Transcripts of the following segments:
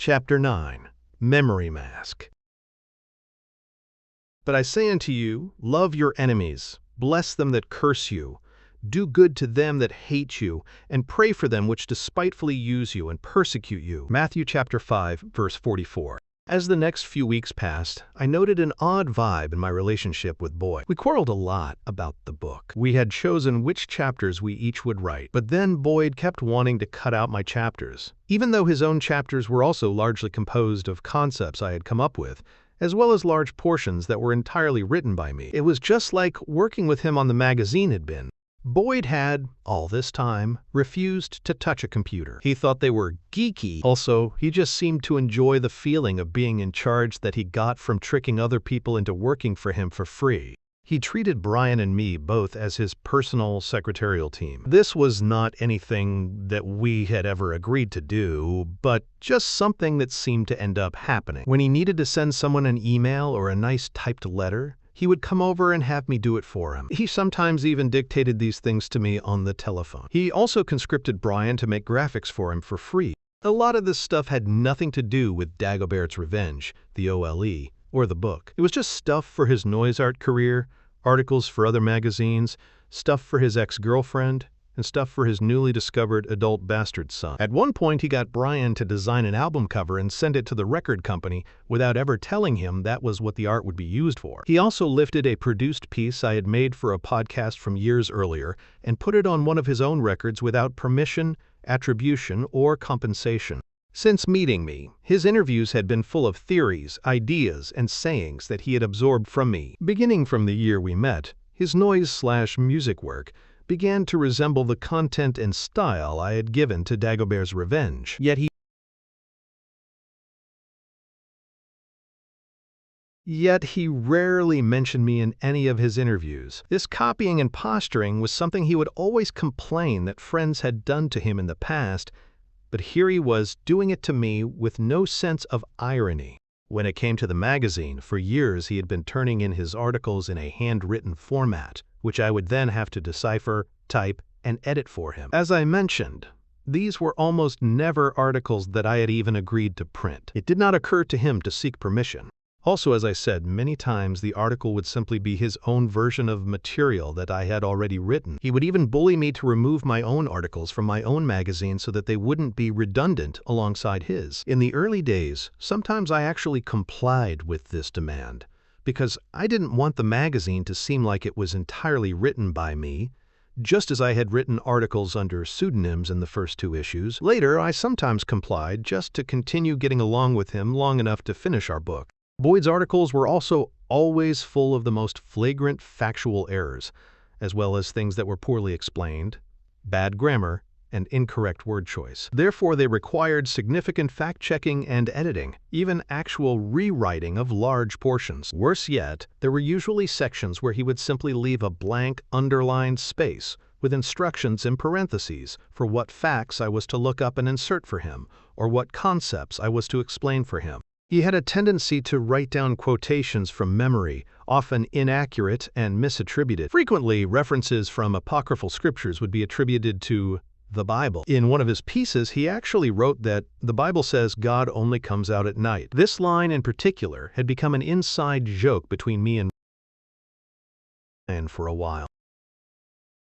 Chapter 9. Memory Mask. But I say unto you, love your enemies, bless them that curse you, do good to them that hate you, and pray for them which despitefully use you and persecute you. Matthew chapter 5, verse 44. As the next few weeks passed, I noted an odd vibe in my relationship with Boyd. We quarreled a lot about the book. We had chosen which chapters we each would write, but then Boyd kept wanting to cut out my chapters, even though his own chapters were also largely composed of concepts I had come up with, as well as large portions that were entirely written by me. It was just like working with him on the magazine had been. Boyd had, all this time, refused to touch a computer. He thought they were geeky. Also, he just seemed to enjoy the feeling of being in charge that he got from tricking other people into working for him for free. He treated Brian and me both as his personal secretarial team. This was not anything that we had ever agreed to do, but just something that seemed to end up happening. When he needed to send someone an email or a nice typed letter, he would come over and have me do it for him. He sometimes even dictated these things to me on the telephone. He also conscripted Brian to make graphics for him for free. A lot of this stuff had nothing to do with Dagobert's Revenge, the OLE, or the book. It was just stuff for his noise art career, articles for other magazines, stuff for his ex-girlfriend, and stuff for his newly discovered adult bastard son. At one point, he got Brian to design an album cover and send it to the record company without ever telling him that was what the art would be used for. He also lifted a produced piece I had made for a podcast from years earlier and put it on one of his own records without permission, attribution, or compensation. Since meeting me, his interviews had been full of theories, ideas, and sayings that he had absorbed from me. Beginning from the year we met, his noise/music work began to resemble the content and style I had given to Dagobert's Revenge. Yet he rarely mentioned me in any of his interviews. This copying and posturing was something he would always complain that friends had done to him in the past, but here he was doing it to me with no sense of irony. When it came to the magazine, for years he had been turning in his articles in a handwritten format, which I would then have to decipher, type, and edit for him. As I mentioned, these were almost never articles that I had even agreed to print. It did not occur to him to seek permission. Also, as I said, many times the article would simply be his own version of material that I had already written. He would even bully me to remove my own articles from my own magazine so that they wouldn't be redundant alongside his. In the early days, sometimes I actually complied with this demand, because I didn't want the magazine to seem like it was entirely written by me, just as I had written articles under pseudonyms in the first 2 issues. Later, I sometimes complied just to continue getting along with him long enough to finish our book. Boyd's articles were also always full of the most flagrant factual errors, as well as things that were poorly explained, bad grammar, and incorrect word choice. Therefore, they required significant fact-checking and editing, even actual rewriting of large portions. Worse yet, there were usually sections where he would simply leave a blank underlined space with instructions in parentheses for what facts I was to look up and insert for him, or what concepts I was to explain for him. He had a tendency to write down quotations from memory, often inaccurate and misattributed. Frequently, references from apocryphal scriptures would be attributed to the Bible. In one of his pieces, he actually wrote that the Bible says God only comes out at night. This line in particular had become an inside joke between me and Brian for a while.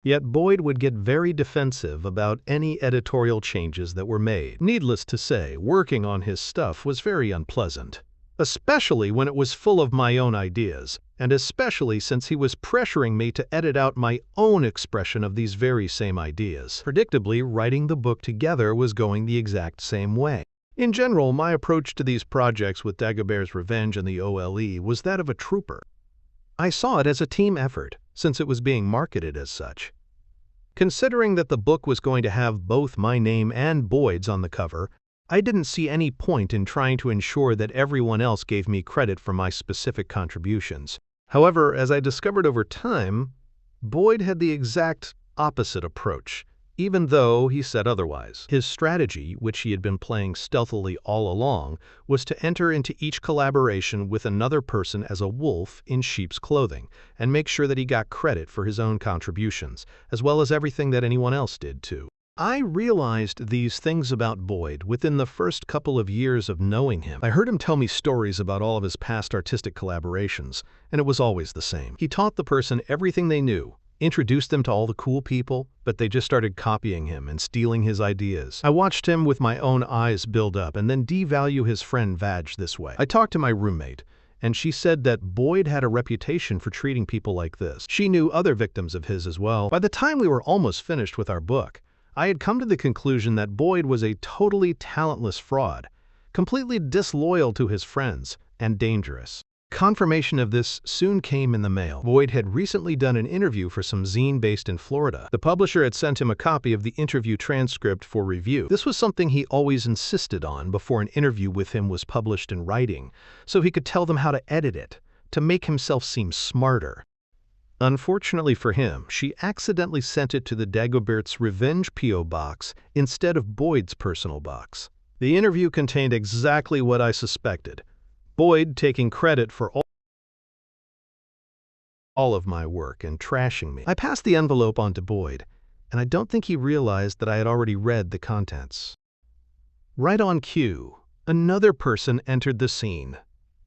Yet Boyd would get very defensive about any editorial changes that were made. Needless to say, working on his stuff was very unpleasant, especially when it was full of my own ideas, and especially since he was pressuring me to edit out my own expression of these very same ideas. Predictably, writing the book together was going the exact same way. In general, my approach to these projects with Dagobert's Revenge and the OLE was that of a trooper. I saw it as a team effort, since it was being marketed as such. Considering that the book was going to have both my name and Boyd's on the cover, I didn't see any point in trying to ensure that everyone else gave me credit for my specific contributions. However, as I discovered over time, Boyd had the exact opposite approach, even though he said otherwise. His strategy, which he had been playing stealthily all along, was to enter into each collaboration with another person as a wolf in sheep's clothing, and make sure that he got credit for his own contributions, as well as everything that anyone else did too. I realized these things about Boyd within the first couple of years of knowing him. I heard him tell me stories about all of his past artistic collaborations, and it was always the same. He taught the person everything they knew, introduced them to all the cool people, but they just started copying him and stealing his ideas. I watched him with my own eyes build up and then devalue his friend Vaj this way. I talked to my roommate, and she said that Boyd had a reputation for treating people like this. She knew other victims of his as well. By the time we were almost finished with our book, I had come to the conclusion that Boyd was a totally talentless fraud, completely disloyal to his friends, and dangerous. Confirmation of this soon came in the mail. Boyd had recently done an interview for some zine based in Florida. The publisher had sent him a copy of the interview transcript for review. This was something he always insisted on before an interview with him was published in writing, so he could tell them how to edit it, to make himself seem smarter. Unfortunately for him, she accidentally sent it to the Dagobert's Revenge P.O. box instead of Boyd's personal box. The interview contained exactly what I suspected. Boyd taking credit for all of my work and trashing me. I passed the envelope on to Boyd, and I don't think he realized that I had already read the contents. Right on cue, another person entered the scene.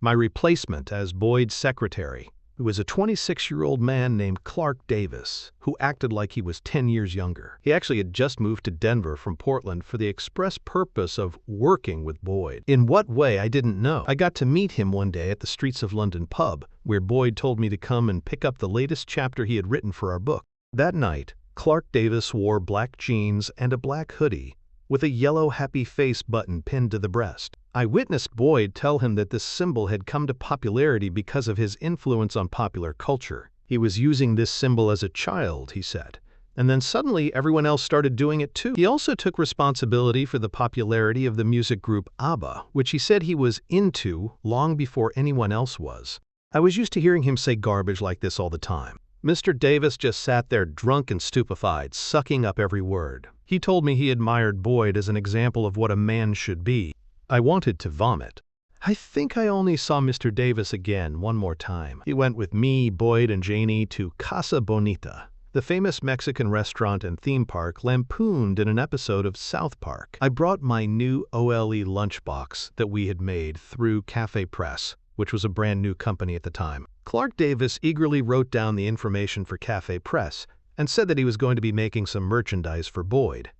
My replacement as Boyd's secretary, who was a 26-year-old man named Clark Davis, who acted like he was 10 years younger. He actually had just moved to Denver from Portland for the express purpose of working with Boyd. In what way, I didn't know. I got to meet him one day at the Streets of London pub, where Boyd told me to come and pick up the latest chapter he had written for our book. That night, Clark Davis wore black jeans and a black hoodie, with a yellow happy face button pinned to the breast. I witnessed Boyd tell him that this symbol had come to popularity because of his influence on popular culture. He was using this symbol as a child, he said, and then suddenly everyone else started doing it too. He also took responsibility for the popularity of the music group ABBA, which he said he was into long before anyone else was. I was used to hearing him say garbage like this all the time. Mr. Davis just sat there drunk and stupefied, sucking up every word. He told me he admired Boyd as an example of what a man should be. I wanted to vomit. I think I only saw Mr. Davis again one more time. He went with me, Boyd, and Janie to Casa Bonita, the famous Mexican restaurant and theme park lampooned in an episode of South Park. I brought my new OLE lunchbox that we had made through Cafe Press, which was a brand new company at the time. Clark Davis eagerly wrote down the information for Cafe Press and said that he was going to be making some merchandise for Boyd.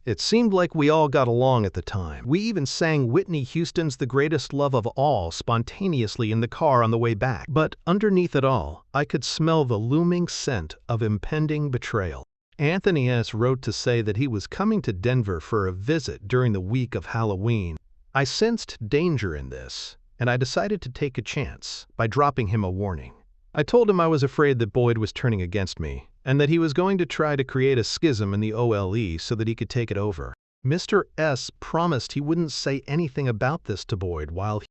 It seemed like we all got along at the time. We even sang Whitney Houston's The Greatest Love of All spontaneously in the car on the way back. But underneath it all, I could smell the looming scent of impending betrayal. Anthony S. wrote to say that he was coming to Denver for a visit during the week of Halloween. I sensed danger in this, and I decided to take a chance by dropping him a warning. I told him I was afraid that Boyd was turning against me, and that he was going to try to create a schism in the OLE so that he could take it over. Mr. S. promised he wouldn't say anything about this to Boyd while he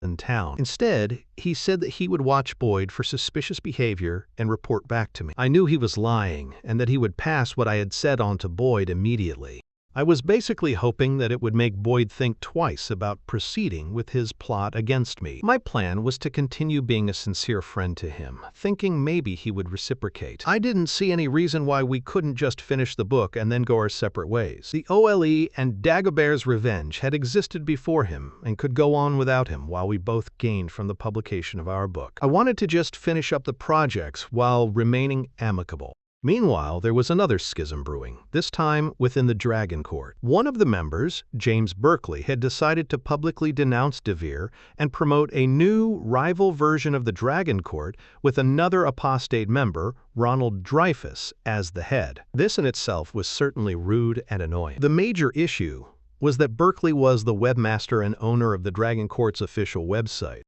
was in town. Instead, he said that he would watch Boyd for suspicious behavior and report back to me. I knew he was lying and that he would pass what I had said on to Boyd immediately. I was basically hoping that it would make Boyd think twice about proceeding with his plot against me. My plan was to continue being a sincere friend to him, thinking maybe he would reciprocate. I didn't see any reason why we couldn't just finish the book and then go our separate ways. The OLE and Dagobert's Revenge had existed before him and could go on without him while we both gained from the publication of our book. I wanted to just finish up the projects while remaining amicable. Meanwhile, there was another schism brewing, this time within the Dragon Court. One of the members, James Berkeley, had decided to publicly denounce DeVere and promote a new rival version of the Dragon Court with another apostate member, Ronald Dreyfus, as the head. This in itself was certainly rude and annoying. The major issue was that Berkeley was the webmaster and owner of the Dragon Court's official website.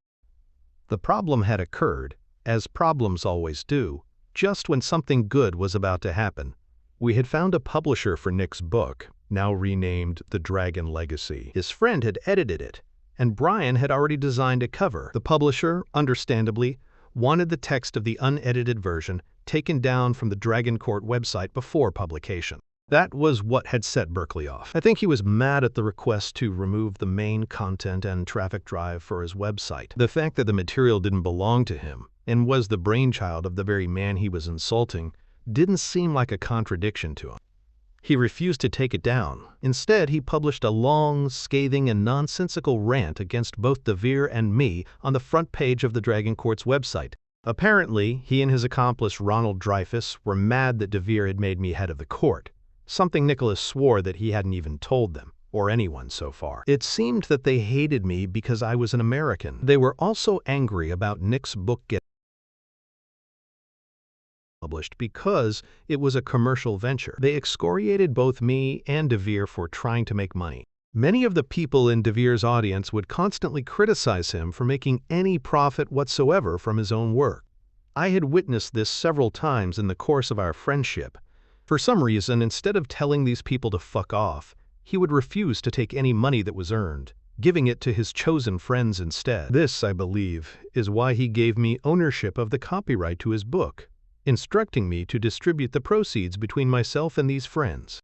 The problem had occurred, as problems always do, just when something good was about to happen. We had found a publisher for Nick's book, now renamed The Dragon Legacy. His friend had edited it, and Brian had already designed a cover. The publisher, understandably, wanted the text of the unedited version taken down from the Dragon Court website before publication. That was what had set Berkeley off. I think he was mad at the request to remove the main content and traffic drive for his website. The fact that the material didn't belong to him and was the brainchild of the very man he was insulting didn't seem like a contradiction to him. He refused to take it down. Instead, he published a long, scathing, and nonsensical rant against both DeVere and me on the front page of the Dragon Court's website. Apparently, he and his accomplice Ronald Dreyfus were mad that DeVere had made me head of the court, something Nicholas swore that he hadn't even told them, or anyone so far. It seemed that they hated me because I was an American. They were also angry about Nick's book getting published because it was a commercial venture. They excoriated both me and DeVere for trying to make money. Many of the people in DeVere's audience would constantly criticize him for making any profit whatsoever from his own work. I had witnessed this several times in the course of our friendship. For some reason, instead of telling these people to fuck off, he would refuse to take any money that was earned, giving it to his chosen friends instead. This, I believe, is why he gave me ownership of the copyright to his book, instructing me to distribute the proceeds between myself and these friends.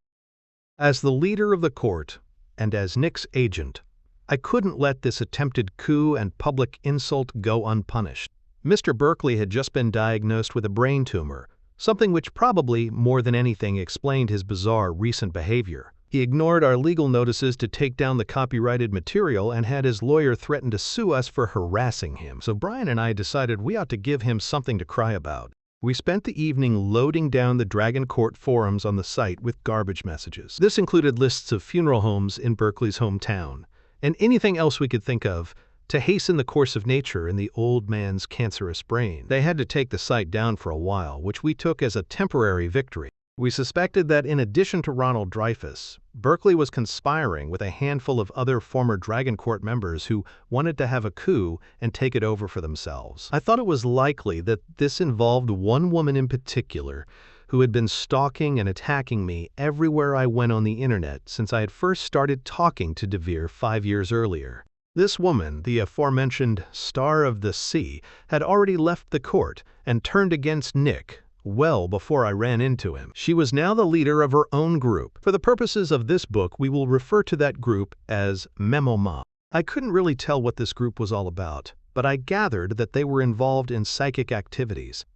As the leader of the court, and as Nick's agent, I couldn't let this attempted coup and public insult go unpunished. Mr. Berkeley had just been diagnosed with a brain tumor, something which probably, more than anything, explained his bizarre recent behavior. He ignored our legal notices to take down the copyrighted material and had his lawyer threaten to sue us for harassing him. So Brian and I decided we ought to give him something to cry about. We spent the evening loading down the Dragon Court forums on the site with garbage messages. This included lists of funeral homes in Berkeley's hometown, and anything else we could think of to hasten the course of nature in the old man's cancerous brain. They had to take the site down for a while, which we took as a temporary victory. We suspected that in addition to Ronald Dreyfus, Berkeley was conspiring with a handful of other former Dragon Court members who wanted to have a coup and take it over for themselves. I thought it was likely that this involved one woman in particular who had been stalking and attacking me everywhere I went on the internet since I had first started talking to DeVere 5 years earlier. This woman, the aforementioned Star of the Sea, had already left the court and turned against Nick well before I ran into him. She was now the leader of her own group. For the purposes of this book, we will refer to that group as Memo Ma. I couldn't really tell what this group was all about, but I gathered that they were involved in psychic activities.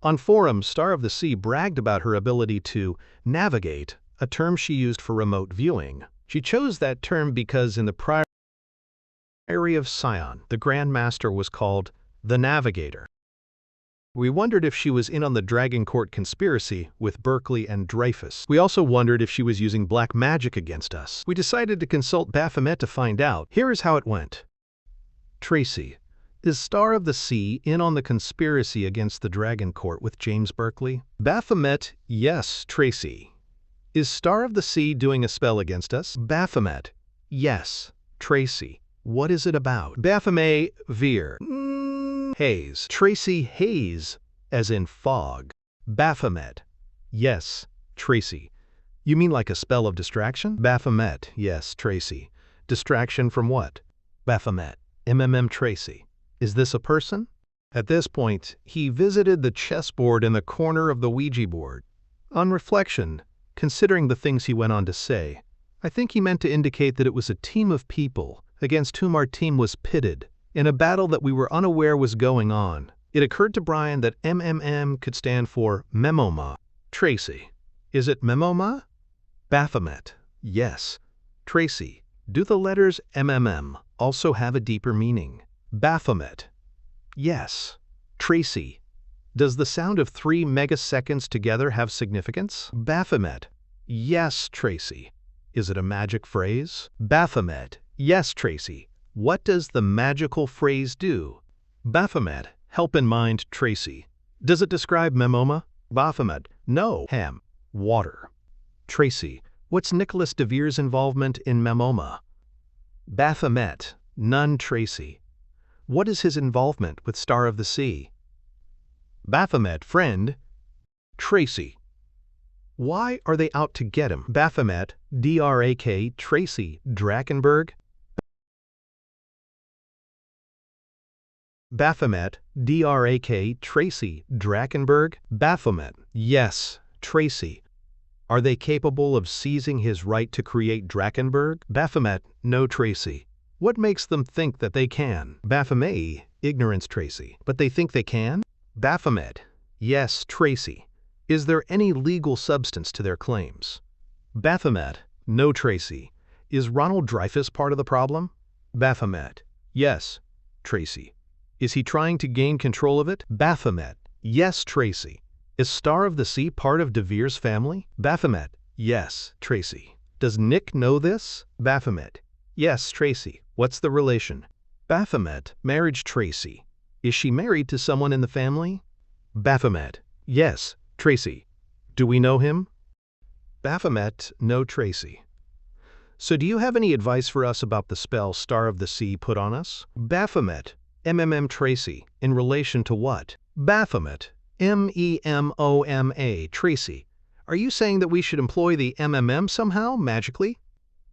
On forums, Star of the Sea bragged about her ability to navigate, a term she used for remote viewing. She chose that term because in the Priory of Sion, the Grand Master was called the Navigator. We wondered if she was in on the Dragon Court conspiracy with Berkeley and Dreyfus. We also wondered if she was using black magic against us. We decided to consult Baphomet to find out. Here is how it went. Tracy, is Star of the Sea in on the conspiracy against the Dragon Court with James Berkeley? Baphomet, yes, Tracy. Is Star of the Sea doing a spell against us? Baphomet, yes, Tracy. What is it about? Baphomet, Veer. Haze. Tracy, haze, as in fog. Baphomet. Yes, Tracy. You mean like a spell of distraction? Baphomet. Yes, Tracy. Distraction from what? Baphomet. Tracy. Is this a person? At this point, he visited the chessboard in the corner of the Ouija board. On reflection, considering the things he went on to say, I think he meant to indicate that it was a team of people against whom our team was pitted, in a battle that we were unaware was going on. It occurred to Brian that MMM could stand for Memoma. Tracy. Is it Memoma? Baphomet. Yes. Tracy. Do the letters MMM also have a deeper meaning? Baphomet. Yes. Tracy. Does the sound of 3 megaseconds together have significance? Baphomet. Yes, Tracy. Is it a magic phrase? Baphomet. Yes, Tracy. What does the magical phrase do? Baphomet. Help in mind, Tracy. Does it describe Memoma? Baphomet. No. Ham. Water. Tracy. What's Nicholas DeVere's involvement in Memoma? Baphomet. None, Tracy. What is his involvement with Star of the Sea? Baphomet. Friend. Tracy. Why are they out to get him? Baphomet. Drak. Tracy. Drakenberg. Baphomet. Drak. Tracy. Drakenberg. Baphomet. Yes, Tracy. Are they capable of seizing his right to create Drakenberg? Baphomet. No, Tracy. What makes them think that they can? Baphomet. Ignorance, Tracy. But they think they can? Baphomet. Yes, Tracy. Is there any legal substance to their claims? Baphomet, no Tracy. Is Ronald Dreyfus part of the problem? Baphomet, yes, Tracy. Is he trying to gain control of it? Baphomet, yes, Tracy. Is Star of the Sea part of De Vere's family? Baphomet, yes, Tracy. Does Nick know this? Baphomet, yes, Tracy. What's the relation? Baphomet, marriage Tracy. Is she married to someone in the family? Baphomet, yes, Tracy. Do we know him? Baphomet, no Tracy. So do you have any advice for us about the spell Star of the Sea put on us? Baphomet, Tracy, in relation to what? Baphomet, MEMOMA, Tracy. Are you saying that we should employ the somehow, magically?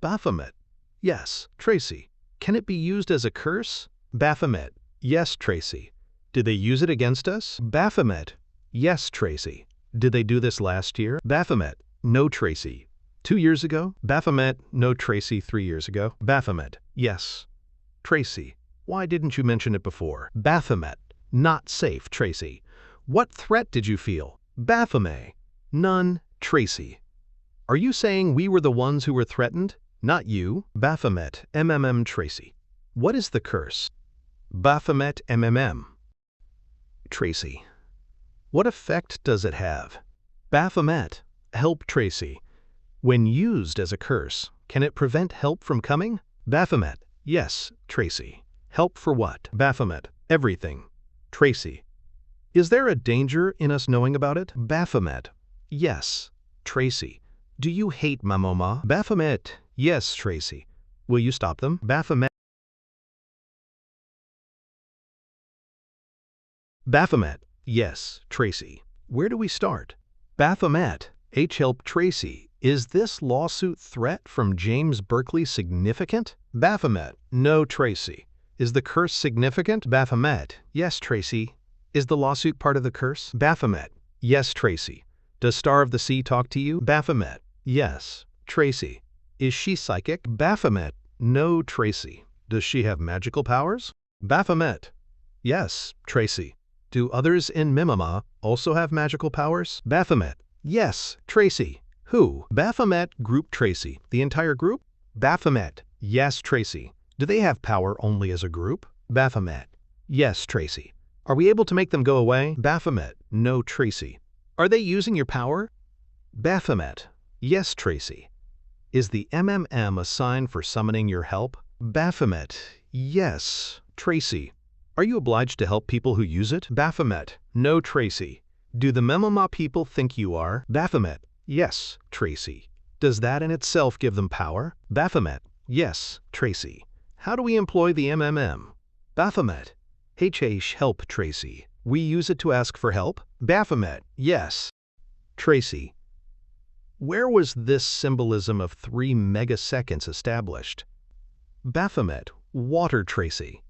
Baphomet, yes, Tracy. Can it be used as a curse? Baphomet, yes, Tracy. Did they use it against us? Baphomet, yes, Tracy. Did they do this last year? Baphomet, no, Tracy. 2 years ago? Baphomet, no, Tracy. 3 years ago? Baphomet, yes. Tracy, why didn't you mention it before? Baphomet, not safe, Tracy. What threat did you feel? Baphomet, none, Tracy. Are you saying we were the ones who were threatened? Not you. Baphomet, Tracy. What is the curse? Baphomet, Tracy. What effect does it have? Baphomet, help, Tracy. When used as a curse, can it prevent help from coming? Baphomet, yes, Tracy. Help for what? Baphomet, everything. Tracy. Is there a danger in us knowing about it? Baphomet, yes, Tracy. Do you hate Mamoma? Baphomet, yes, Tracy. Will you stop them? Baphomet. Baphomet, yes, Tracy. Where do we start? Baphomet, help, Tracy. Is this lawsuit threat from James Berkeley significant? Baphomet, no, Tracy. Is the curse significant? Baphomet, yes, Tracy. Is the lawsuit part of the curse? Baphomet, yes, Tracy. Does Star of the Sea talk to you? Baphomet, yes, Tracy. Is she psychic? Baphomet, no, Tracy. Does she have magical powers? Baphomet, yes, Tracy. Do others in Mimima also have magical powers? Baphomet, yes, Tracy. Who? Baphomet, group Tracy. The entire group? Baphomet, yes, Tracy. Do they have power only as a group? Baphomet, yes, Tracy. Are we able to make them go away? Baphomet, no, Tracy. Are they using your power? Baphomet, yes, Tracy. Is the a sign for summoning your help? Baphomet, yes, Tracy. Are you obliged to help people who use it? Baphomet, no, Tracy. Do the Memoma people think you are? Baphomet, yes, Tracy. Does that in itself give them power? Baphomet, yes, Tracy. How do we employ the Baphomet, help, Tracy. We use it to ask for help? Baphomet, yes. Tracy, where was this symbolism of 3 megaseconds established? Baphomet, water, Tracy.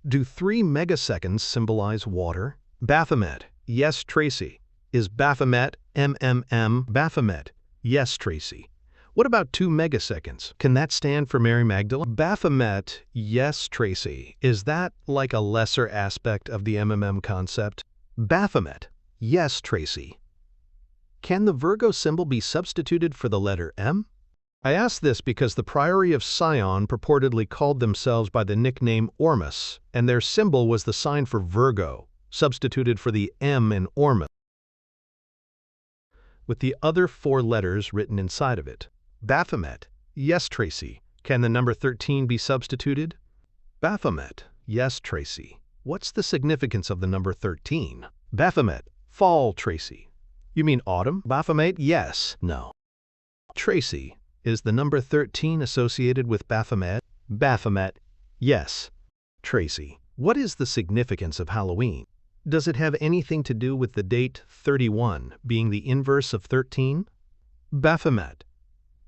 Do 3 megaseconds symbolize water? Baphomet, yes, Tracy. Is Baphomet Baphomet, yes, Tracy. What about 2 megaseconds? Can that stand for Mary Magdalene? Baphomet, yes, Tracy. Is that like a lesser aspect of the concept? Baphomet, yes, Tracy. Can the Virgo symbol be substituted for the letter M? I ask this because the Priory of Sion purportedly called themselves by the nickname Ormus, and their symbol was the sign for Virgo, substituted for the M in Ormus, with the other 4 letters written inside of it. Baphomet, yes, Tracy. Can the number 13 be substituted? Baphomet, yes, Tracy. What's the significance of the number 13? Baphomet, fall, Tracy. You mean autumn? Baphomet, yes, no. Tracy, is the number 13 associated with Baphomet? Baphomet, yes. Tracy, what is the significance of Halloween? Does it have anything to do with the date 31 being the inverse of 13? Baphomet,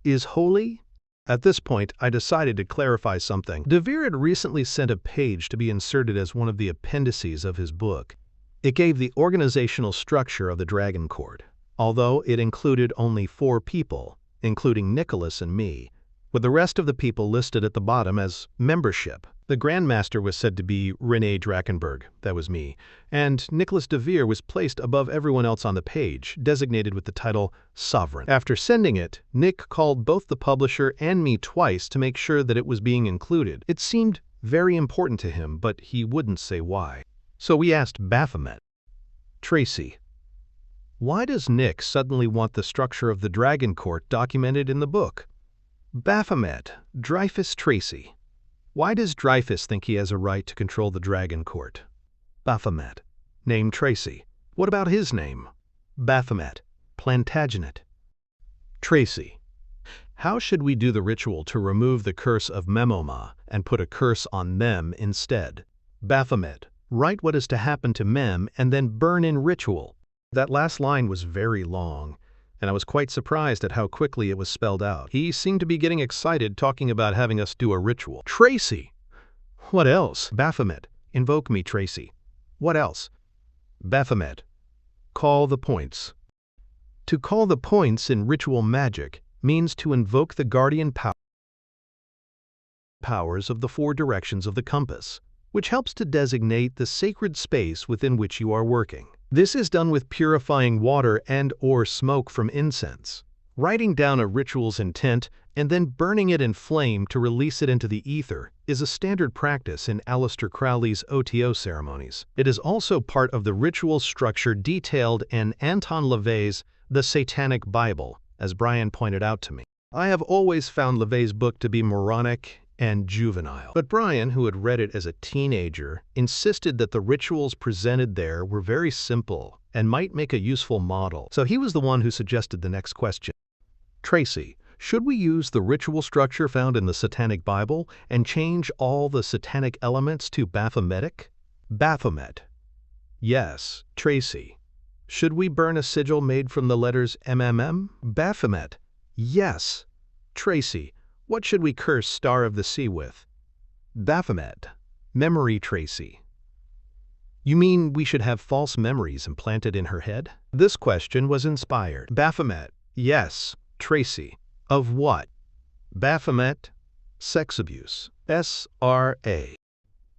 is holy? At this point, I decided to clarify something. De Vere had recently sent a page to be inserted as one of the appendices of his book. It gave the organizational structure of the Dragon Court, although it included only 4 people, including Nicholas and me, with the rest of the people listed at the bottom as membership. The Grandmaster was said to be René Drakenberg, that was me, and Nicholas de Vere was placed above everyone else on the page, designated with the title Sovereign. After sending it, Nick called both the publisher and me twice to make sure that it was being included. It seemed very important to him, but he wouldn't say why. So we asked Baphomet. Tracy, why does Nick suddenly want the structure of the Dragon Court documented in the book? Baphomet, Dreyfus Tracy. Why does Dreyfus think he has a right to control the Dragon Court? Baphomet. Name Tracy. What about his name? Baphomet. Plantagenet. Tracy. How should we do the ritual to remove the curse of Memoma and put a curse on them instead? Baphomet. Write what is to happen to Mem and then burn in ritual. That last line was very long, and I was quite surprised at how quickly it was spelled out. He seemed to be getting excited talking about having us do a ritual. Tracy! What else? Baphomet. Invoke me, Tracy. What else? Baphomet. Call the points. To call the points in ritual magic means to invoke the guardian powers of the four directions of the compass, which helps to designate the sacred space within which you are working. This is done with purifying water and/or smoke from incense, writing down a ritual's intent, and then burning it in flame to release it into the ether is a standard practice in Aleister Crowley's OTO ceremonies. It is also part of the ritual structure detailed in Anton LaVey's The Satanic Bible, as Brian pointed out to me. I have always found LaVey's book to be moronic and juvenile. But Brian, who had read it as a teenager, insisted that the rituals presented there were very simple and might make a useful model. So he was the one who suggested the next question. Tracy, should we use the ritual structure found in the Satanic Bible and change all the satanic elements to Baphometic? Baphomet. Yes. Tracy, should we burn a sigil made from the letters MMM? Baphomet. Yes. Tracy, what should we curse Star of the Sea with? Baphomet. Memory Tracy. You mean we should have false memories implanted in her head? This question was inspired. Baphomet. Yes. Tracy. Of what? Baphomet. Sex abuse. SRA.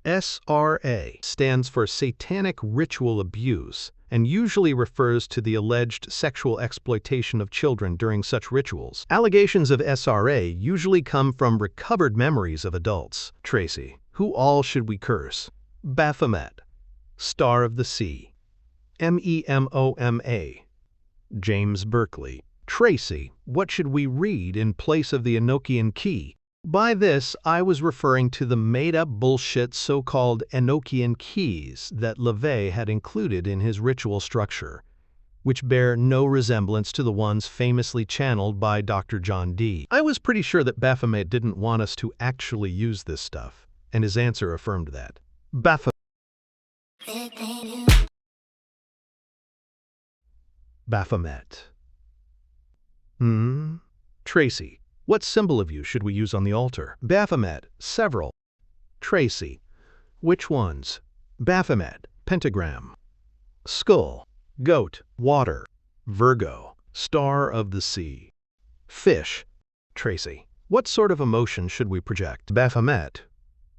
SRA stands for Satanic Ritual Abuse and usually refers to the alleged sexual exploitation of children during such rituals. Allegations of SRA usually come from recovered memories of adults. Tracy, who all should we curse? Baphomet. Star of the Sea. MEMOMA. James Berkeley. Tracy, what should we read in place of the Enochian key? By this, I was referring to the made-up bullshit so-called Enochian keys that LaVey had included in his ritual structure, which bear no resemblance to the ones famously channeled by Dr. John Dee. I was pretty sure that Baphomet didn't want us to actually use this stuff, and his answer affirmed that. Baphomet. Tracy, what symbol of you should we use on the altar? Baphomet. Several. Tracy, which ones? Baphomet. Pentagram. Skull. Goat. Water. Virgo. Star of the Sea. Fish. Tracy, what sort of emotion should we project? Baphomet.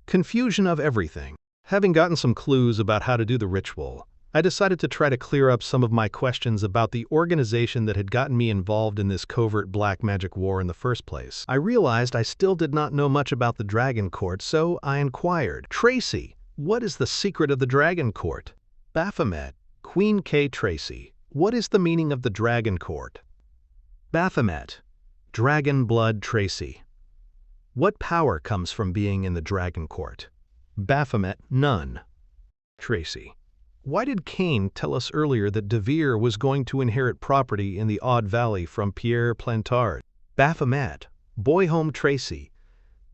Confusion of everything. Having gotten some clues about how to do the ritual, I decided to try to clear up some of my questions about the organization that had gotten me involved in this covert black magic war in the first place. I realized I still did not know much about the Dragon Court, so I inquired, Tracy, what is the secret of the Dragon Court? Baphomet. Queen K. Tracy, what is the meaning of the Dragon Court? Baphomet. Dragon Blood Tracy. What power comes from being in the Dragon Court? Baphomet. None. Tracy. Why did Cain tell us earlier that de Vere was going to inherit property in the Odd Valley from Pierre Plantard? Baphomet. Boy Home Tracy.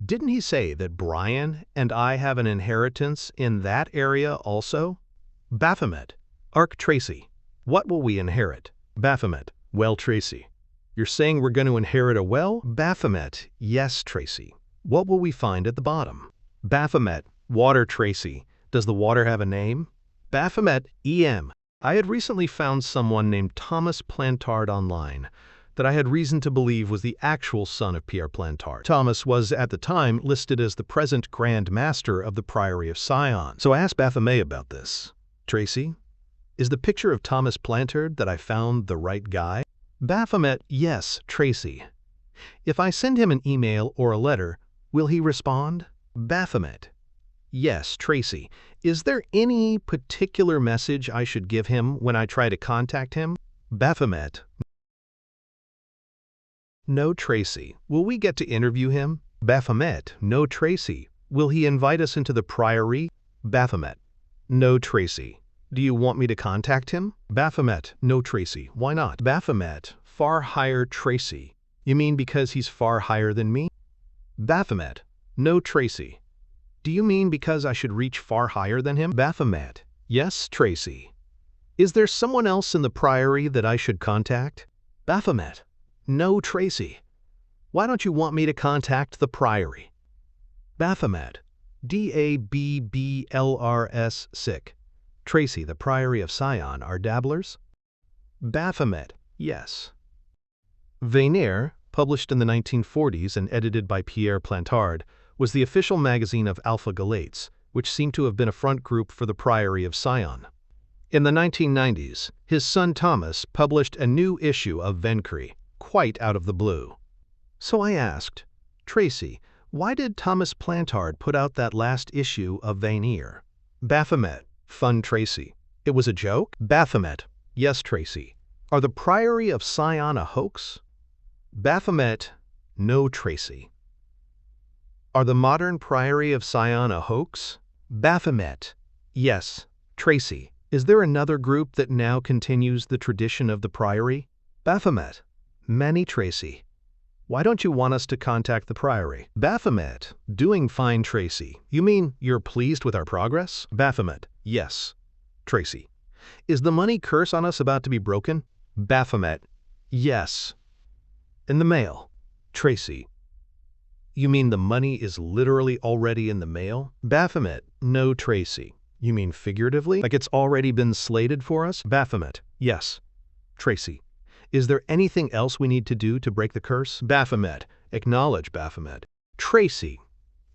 Didn't he say that Brian and I have an inheritance in that area also? Baphomet. Arc Tracy. What will we inherit? Baphomet. Well, Tracy. You're saying we're going to inherit a well? Baphomet. Yes, Tracy. What will we find at the bottom? Baphomet. Water Tracy. Does the water have a name? Baphomet. EM. I had recently found someone named Thomas Plantard online. that I had reason to believe was the actual son of Pierre Plantard. Thomas was at the time listed as the present Grand Master of the Priory of Sion. So I asked Baphomet about this. Tracy, is the picture of Thomas Plantard that I found the right guy? Baphomet, yes, Tracy. If I send him an email or a letter, will he respond? Baphomet, yes, Tracy. Is there any particular message I should give him when I try to contact him? Baphomet, no, Tracy. Will we get to interview him? Baphomet, no, Tracy. Will he invite us into the priory? Baphomet, no, Tracy. Do you want me to contact him? Baphomet, no, Tracy. Why not? Baphomet, far higher, Tracy. You mean because he's far higher than me? Baphomet, no, Tracy. Do you mean because I should reach far higher than him? Baphomet, yes, Tracy. Is there someone else in the priory that I should contact? Baphomet, no, Tracy. Why don't you want me to contact the priory? Baphomet, DABBLRS sick. Tracy, the Priory of Sion, are dabblers? Baphomet, yes. Venir, published in the 1940s and edited by Pierre Plantard, was the official magazine of Alpha Galates, which seemed to have been a front group for the Priory of Sion. In the 1990s, his son Thomas published a new issue of Vencre, quite out of the blue. So I asked, Tracy, why did Thomas Plantard put out that last issue of Venir? Baphomet, fun, Tracy. It was a joke? Baphomet, yes, Tracy. Are the Priory of Sion a hoax? Baphomet, no, Tracy. Are the modern Priory of Sion a hoax? Baphomet, yes, Tracy. Is there another group that now continues the tradition of the Priory? Baphomet, many, Tracy. Why don't you want us to contact the Priory? Baphomet, doing fine, Tracy. You mean you're pleased with our progress? Baphomet, yes, Tracy. Is the money curse on us about to be broken? Baphomet, yes. In the mail. Tracy, you mean the money is literally already in the mail? Baphomet, no, Tracy. You mean figuratively? Like it's already been slated for us? Baphomet, yes. Tracy, is there anything else we need to do to break the curse? Baphomet, acknowledge, Baphomet. Tracy,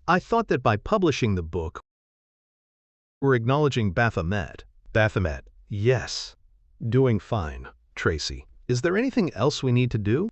I thought that by publishing the book, we're acknowledging Baphomet. Baphomet, yes. Doing fine, Tracy. Is there anything else we need to do?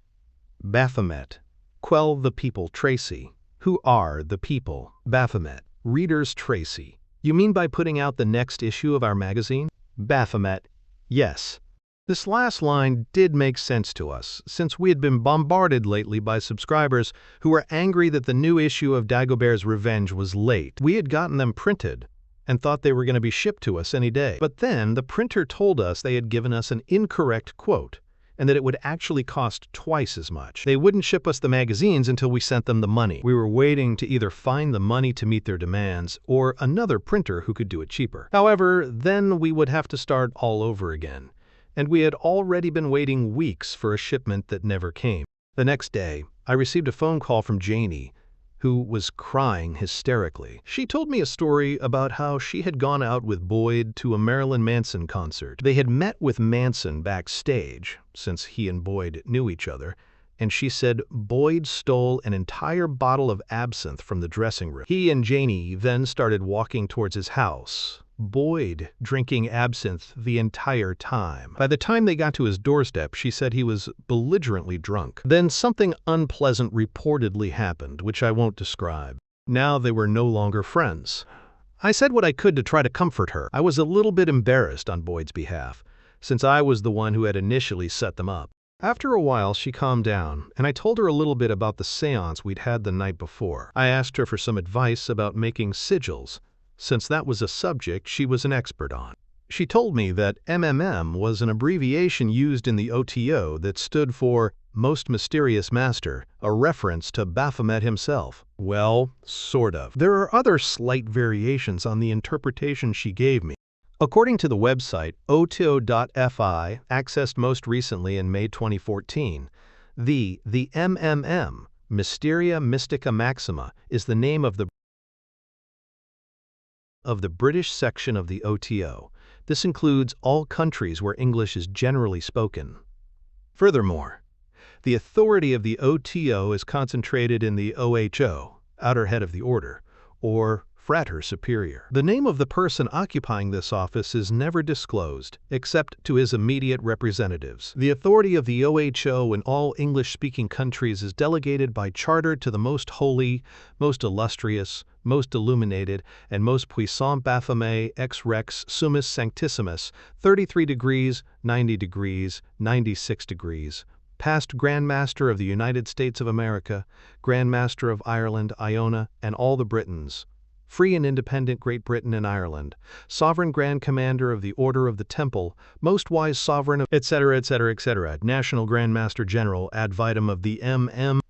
Baphomet, quell the people, Tracy. Who are the people? Baphomet, readers, Tracy. You mean by putting out the next issue of our magazine? Baphomet, yes. This last line did make sense to us, since we had been bombarded lately by subscribers who were angry that the new issue of Dagobert's Revenge was late. We had gotten them printed and thought they were going to be shipped to us any day. But then the printer told us they had given us an incorrect quote, and that it would actually cost twice as much. They wouldn't ship us the magazines until we sent them the money. We were waiting to either find the money to meet their demands or another printer who could do it cheaper. However, then we would have to start all over again, and we had already been waiting weeks for a shipment that never came. The next day, I received a phone call from Janie, who was crying hysterically. She told me a story about how she had gone out with Boyd to a Marilyn Manson concert. They had met with Manson backstage, since he and Boyd knew each other, and she said Boyd stole an entire bottle of absinthe from the dressing room. He and Janie then started walking towards his house, Boyd drinking absinthe the entire time. By the time they got to his doorstep, she said he was belligerently drunk. Then something unpleasant reportedly happened, which I won't describe. Now they were no longer friends. I said what I could to try to comfort her. I was a little bit embarrassed on Boyd's behalf, since I was the one who had initially set them up. After a while, she calmed down, and I told her a little bit about the seance we'd had the night before. I asked her for some advice about making sigils, since that was a subject she was an expert on. She told me that MMM was an abbreviation used in the OTO that stood for Most Mysterious Master, a reference to Baphomet himself. Well, sort of. There are other slight variations on the interpretation she gave me. According to the website OTO.fi, accessed most recently in May 2014, the MMM, Mysteria Mystica Maxima, is the name of the British section of the OTO. This includes all countries where English is generally spoken. Furthermore, The authority of the OTO is concentrated in the OHO, outer head of the order, or frater superior. The name of the person occupying this office is never disclosed, except to his immediate representatives. The authority of the OHO in all English-speaking countries is delegated by charter to the most holy, most illustrious, most illuminated, and most puissant Baphomet ex rex summus sanctissimus, 33 degrees, 90 degrees, 96 degrees, past Grand Master of the United States of America, Grand Master of Ireland, Iona, and all the Britons, free and independent Great Britain and Ireland, Sovereign Grand Commander of the Order of the Temple, most wise Sovereign of etc., etc., etc., National Grand Master General ad vitam of the MMM.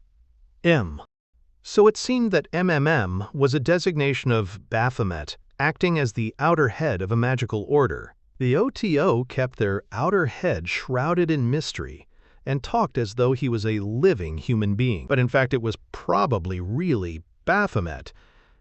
So it seemed that MMM was a designation of Baphomet, acting as the outer head of a magical order. The OTO kept their outer head shrouded in mystery and talked as though he was a living human being. But in fact, it was probably really Baphomet,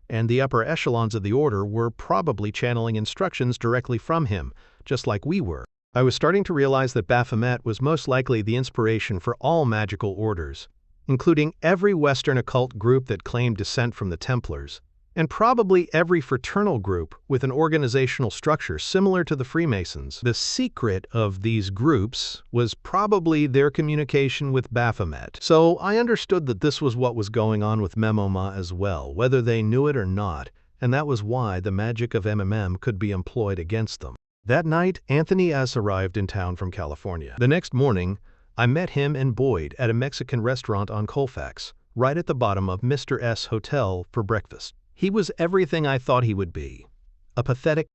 and the upper echelons of the order were probably channeling instructions directly from him, just like we were. I was starting to realize that Baphomet was most likely the inspiration for all magical orders, including every Western occult group that claimed descent from the Templars, and probably every fraternal group with an organizational structure similar to the Freemasons. The secret of these groups was probably their communication with Baphomet. So I understood that this was what was going on with Memoma as well, whether they knew it or not, and that was why the magic of MMM could be employed against them. That night, Anthony S. arrived in town from California. The next morning, I met him and Boyd at a Mexican restaurant on Colfax, right at the bottom of Mr. S. Hotel for breakfast. He was everything I thought he would be. A pathetic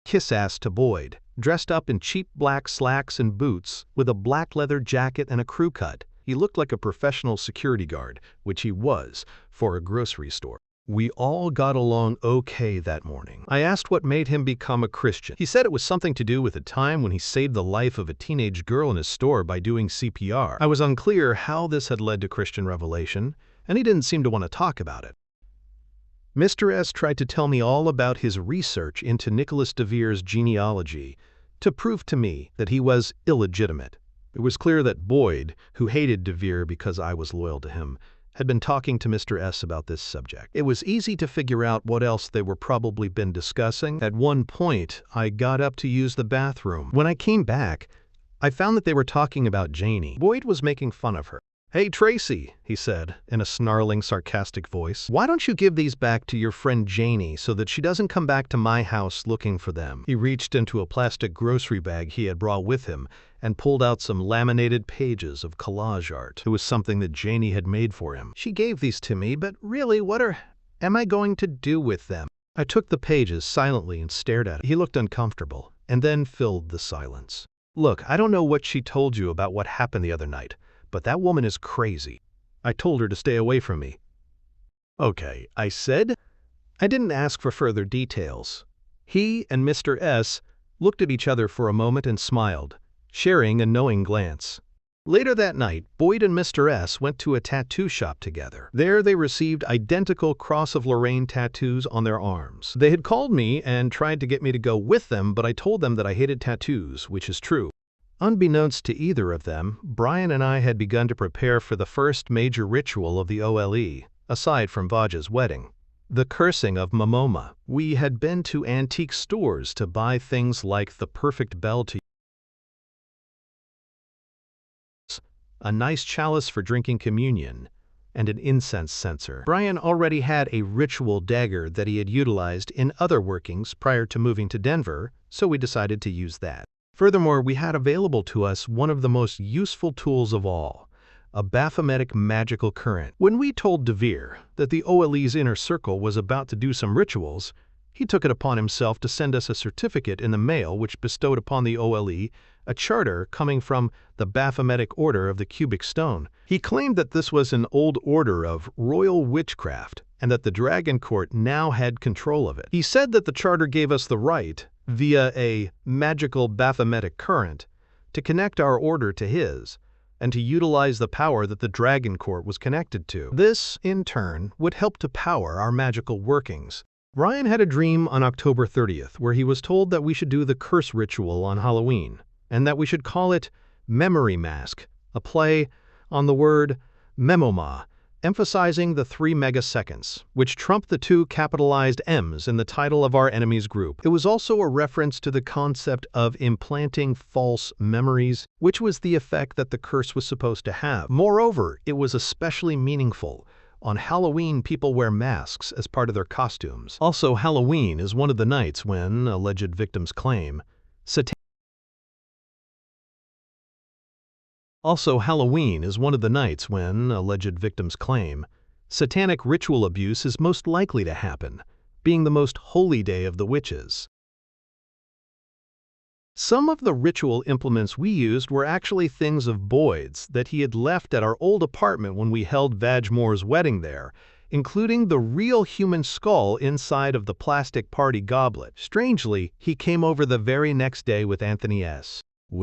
kiss-ass to Boyd, dressed up in cheap black slacks and boots, with a black leather jacket and a crew cut. He looked like a professional security guard, which he was, for a grocery store. We all got along okay that morning. I asked what made him become a Christian. He said it was something to do with a time when he saved the life of a teenage girl in his store by doing CPR. I was unclear how this had led to Christian revelation, and he didn't seem to want to talk about it. Mr. S. tried to tell me all about his research into Nicholas de Vere's genealogy to prove to me that he was illegitimate. It was clear that Boyd, who hated de Vere because I was loyal to him, had been talking to Mr. S. about this subject. It was easy to figure out what else they were probably been discussing. At one point, I got up to use the bathroom. When I came back, I found that they were talking about Janie. Boyd was making fun of her. "Hey, Tracy," he said, in a snarling, sarcastic voice, "why don't you give these back to your friend Janie so that she doesn't come back to my house looking for them?" He reached into a plastic grocery bag he had brought with him and pulled out some laminated pages of collage art. It was something that Janie had made for him. "She gave these to me, but really, am I going to do with them?" I took the pages silently and stared at him. He looked uncomfortable, and then filled the silence. "Look, I don't know what she told you about what happened the other night, but that woman is crazy. I told her to stay away from me." "Okay," I said. I didn't ask for further details. He and Mr. S. looked at each other for a moment and smiled, sharing a knowing glance. Later that night, Boyd and Mr. S. went to a tattoo shop together. There they received identical Cross of Lorraine tattoos on their arms. They had called me and tried to get me to go with them, but I told them that I hated tattoos, which is true. Unbeknownst to either of them, Brian and I had begun to prepare for the first major ritual of the OLE, aside from Vodja's wedding, the cursing of Memoma. We had been to antique stores to buy things like the perfect bell to use, a nice chalice for drinking communion, and an incense censer. Brian already had a ritual dagger that he had utilized in other workings prior to moving to Denver, so we decided to use that. Furthermore, we had available to us one of the most useful tools of all, a Baphometic magical current. When we told de Vere that the OLE's inner circle was about to do some rituals, he took it upon himself to send us a certificate in the mail which bestowed upon the OLE a charter coming from the Baphometic Order of the Cubic Stone. He claimed that this was an old order of royal witchcraft and that the Dragon Court now had control of it. He said that the charter gave us the right, via a magical Baphometic current, to connect our order to his, and to utilize the power that the Dragon Court was connected to. This, in turn, would help to power our magical workings. Ryan had a dream on October 30th where he was told that we should do the curse ritual on Halloween. and that we should call it Memory Mask, a play on the word memoma, emphasizing the 3 megaseconds, which trumped the 2 capitalized M's in the title of our enemy's group. It was also a reference to the concept of implanting false memories, which was the effect that the curse was supposed to have. Moreover, it was especially meaningful. On Halloween, people wear masks as part of their costumes. Also, Halloween is one of the nights when, alleged victims claim, satanic ritual abuse is most likely to happen, being the most holy day of the witches. Some of the ritual implements we used were actually things of Boyd's that he had left at our old apartment when we held Vagmore's wedding there, including the real human skull inside of the plastic party goblet. Strangely, he came over the very next day with Anthony S., who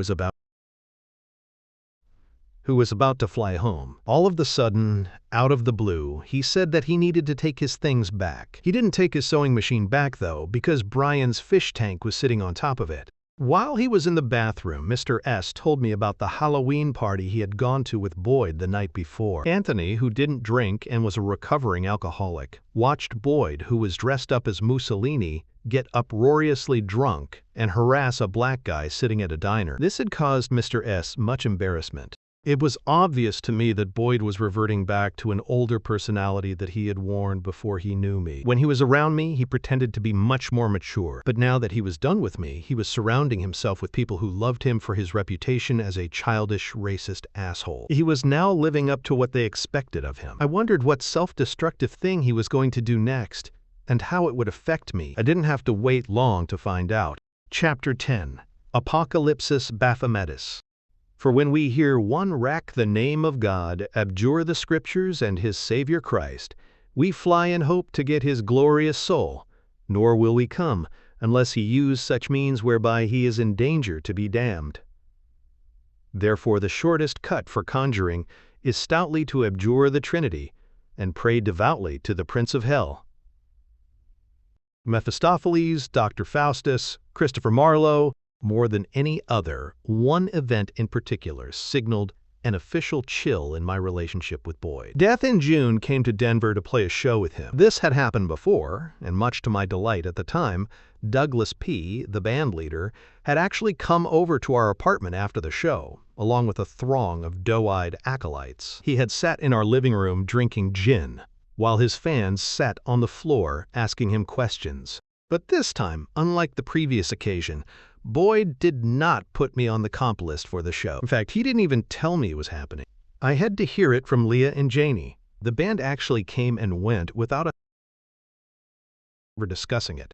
was about to fly home. All of the sudden, out of the blue, he said that he needed to take his things back. He didn't take his sewing machine back, though, because Brian's fish tank was sitting on top of it. While he was in the bathroom, Mr. S. told me about the Halloween party he had gone to with Boyd the night before. Anthony, who didn't drink and was a recovering alcoholic, watched Boyd, who was dressed up as Mussolini, get uproariously drunk and harass a black guy sitting at a diner. This had caused Mr. S. much embarrassment. It was obvious to me that Boyd was reverting back to an older personality that he had worn before he knew me. When he was around me, he pretended to be much more mature. But now that he was done with me, he was surrounding himself with people who loved him for his reputation as a childish, racist asshole. He was now living up to what they expected of him. I wondered what self-destructive thing he was going to do next, and how it would affect me. I didn't have to wait long to find out. Chapter 10. Apocalypsis Baphometus. For when we hear one rack the name of God, abjure the Scriptures and his Savior Christ, we fly in hope to get his glorious soul, nor will we come, unless he use such means whereby he is in danger to be damned. Therefore the shortest cut for conjuring is stoutly to abjure the Trinity, and pray devoutly to the Prince of Hell. Mephistopheles, Dr. Faustus, Christopher Marlowe. More than any other, one event in particular signaled an official chill in my relationship with Boyd. Death in June came to Denver to play a show with him. This had happened before, and much to my delight at the time, Douglas P., the band leader, had actually come over to our apartment after the show, along with a throng of doe-eyed acolytes. He had sat in our living room drinking gin, while his fans sat on the floor asking him questions. But this time, unlike the previous occasion, Boyd did not put me on the comp list for the show. In fact, he didn't even tell me it was happening. I had to hear it from Leah and Janie. The band actually came and went without ever discussing it.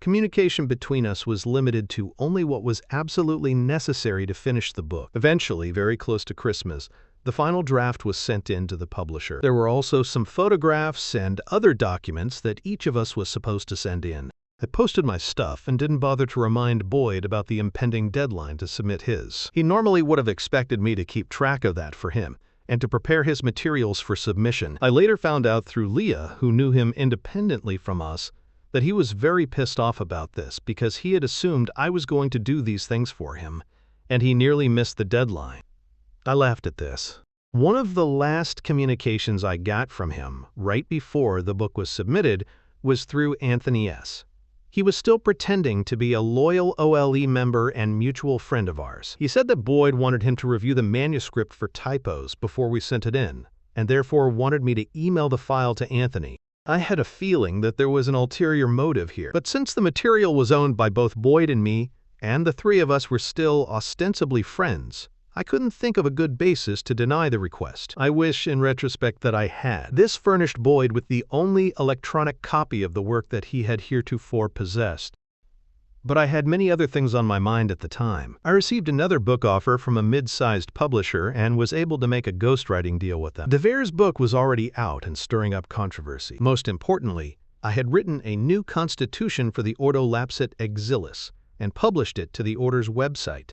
Communication between us was limited to only what was absolutely necessary to finish the book. Eventually, very close to Christmas, the final draft was sent in to the publisher. There were also some photographs and other documents that each of us was supposed to send in. I posted my stuff and didn't bother to remind Boyd about the impending deadline to submit his. He normally would have expected me to keep track of that for him and to prepare his materials for submission. I later found out through Leah, who knew him independently from us, that he was very pissed off about this because he had assumed I was going to do these things for him, and he nearly missed the deadline. I laughed at this. One of the last communications I got from him, right before the book was submitted, was through Anthony S. He was still pretending to be a loyal OLE member and mutual friend of ours. He said that Boyd wanted him to review the manuscript for typos before we sent it in, and therefore wanted me to email the file to Anthony. I had a feeling that there was an ulterior motive here, but since the material was owned by both Boyd and me, and the three of us were still ostensibly friends, I couldn't think of a good basis to deny the request. I wish, in retrospect, that I had. This furnished Boyd with the only electronic copy of the work that he had heretofore possessed. But I had many other things on my mind at the time. I received another book offer from a mid-sized publisher and was able to make a ghostwriting deal with them. DeVere's book was already out and stirring up controversy. Most importantly, I had written a new constitution for the Ordo Lapsit Exilis and published it to the Order's website.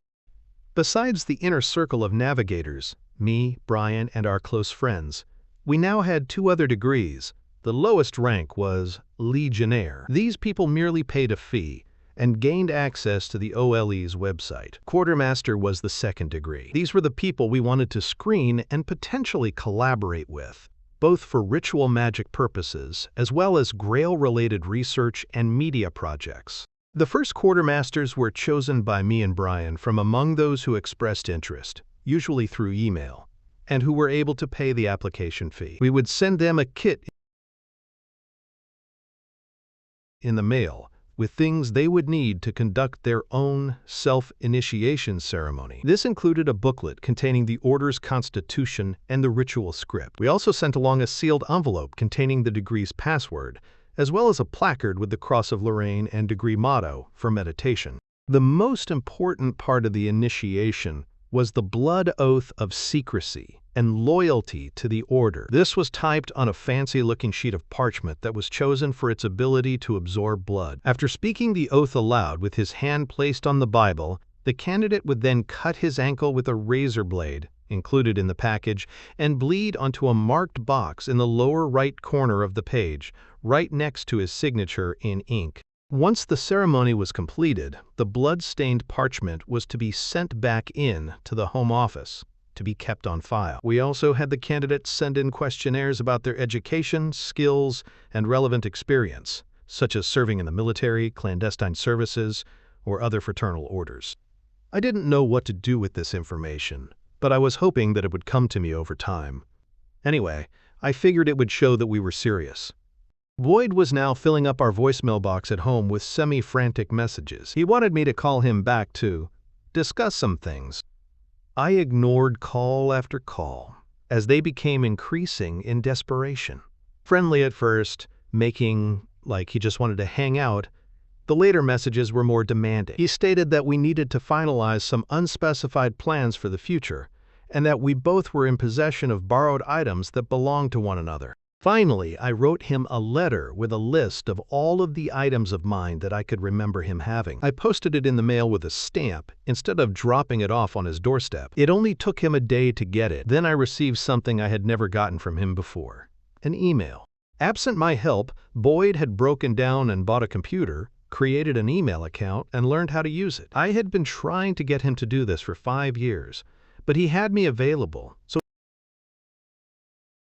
Besides the inner circle of navigators, me, Brian, and our close friends, we now had 2 other degrees. The lowest rank was Legionnaire. These people merely paid a fee, and gained access to the OLE's website. Quartermaster was the second degree. These were the people we wanted to screen and potentially collaborate with, both for ritual magic purposes as well as Grail-related research and media projects. The first quartermasters were chosen by me and Brian from among those who expressed interest, usually through email, and who were able to pay the application fee. We would send them a kit in the mail with things they would need to conduct their own self-initiation ceremony. This included a booklet containing the Order's constitution and the ritual script. We also sent along a sealed envelope containing the degree's password, as well as a placard with the Cross of Lorraine and degree motto for meditation. The most important part of the initiation was the blood oath of secrecy and loyalty to the Order. This was typed on a fancy-looking sheet of parchment that was chosen for its ability to absorb blood. After speaking the oath aloud with his hand placed on the Bible, the candidate would then cut his ankle with a razor blade, included in the package, and bleed onto a marked box in the lower right corner of the page, right next to his signature in ink. Once the ceremony was completed, the blood-stained parchment was to be sent back in to the Home Office to be kept on file. We also had the candidates send in questionnaires about their education, skills, and relevant experience, such as serving in the military, clandestine services, or other fraternal orders. I didn't know what to do with this information, but I was hoping that it would come to me over time. Anyway, I figured it would show that we were serious. Boyd was now filling up our voicemail box at home with semi-frantic messages. He wanted me to call him back to discuss some things. I ignored call after call, as they became increasing in desperation. Friendly at first, making like he just wanted to hang out, the later messages were more demanding. He stated that we needed to finalize some unspecified plans for the future, and that we both were in possession of borrowed items that belonged to one another. Finally, I wrote him a letter with a list of all of the items of mine that I could remember him having. I posted it in the mail with a stamp instead of dropping it off on his doorstep. It only took him a day to get it. Then I received something I had never gotten from him before: an email. Absent my help, Boyd had broken down and bought a computer, created an email account, and learned how to use it. I had been trying to get him to do this for 5 years, but he had me available,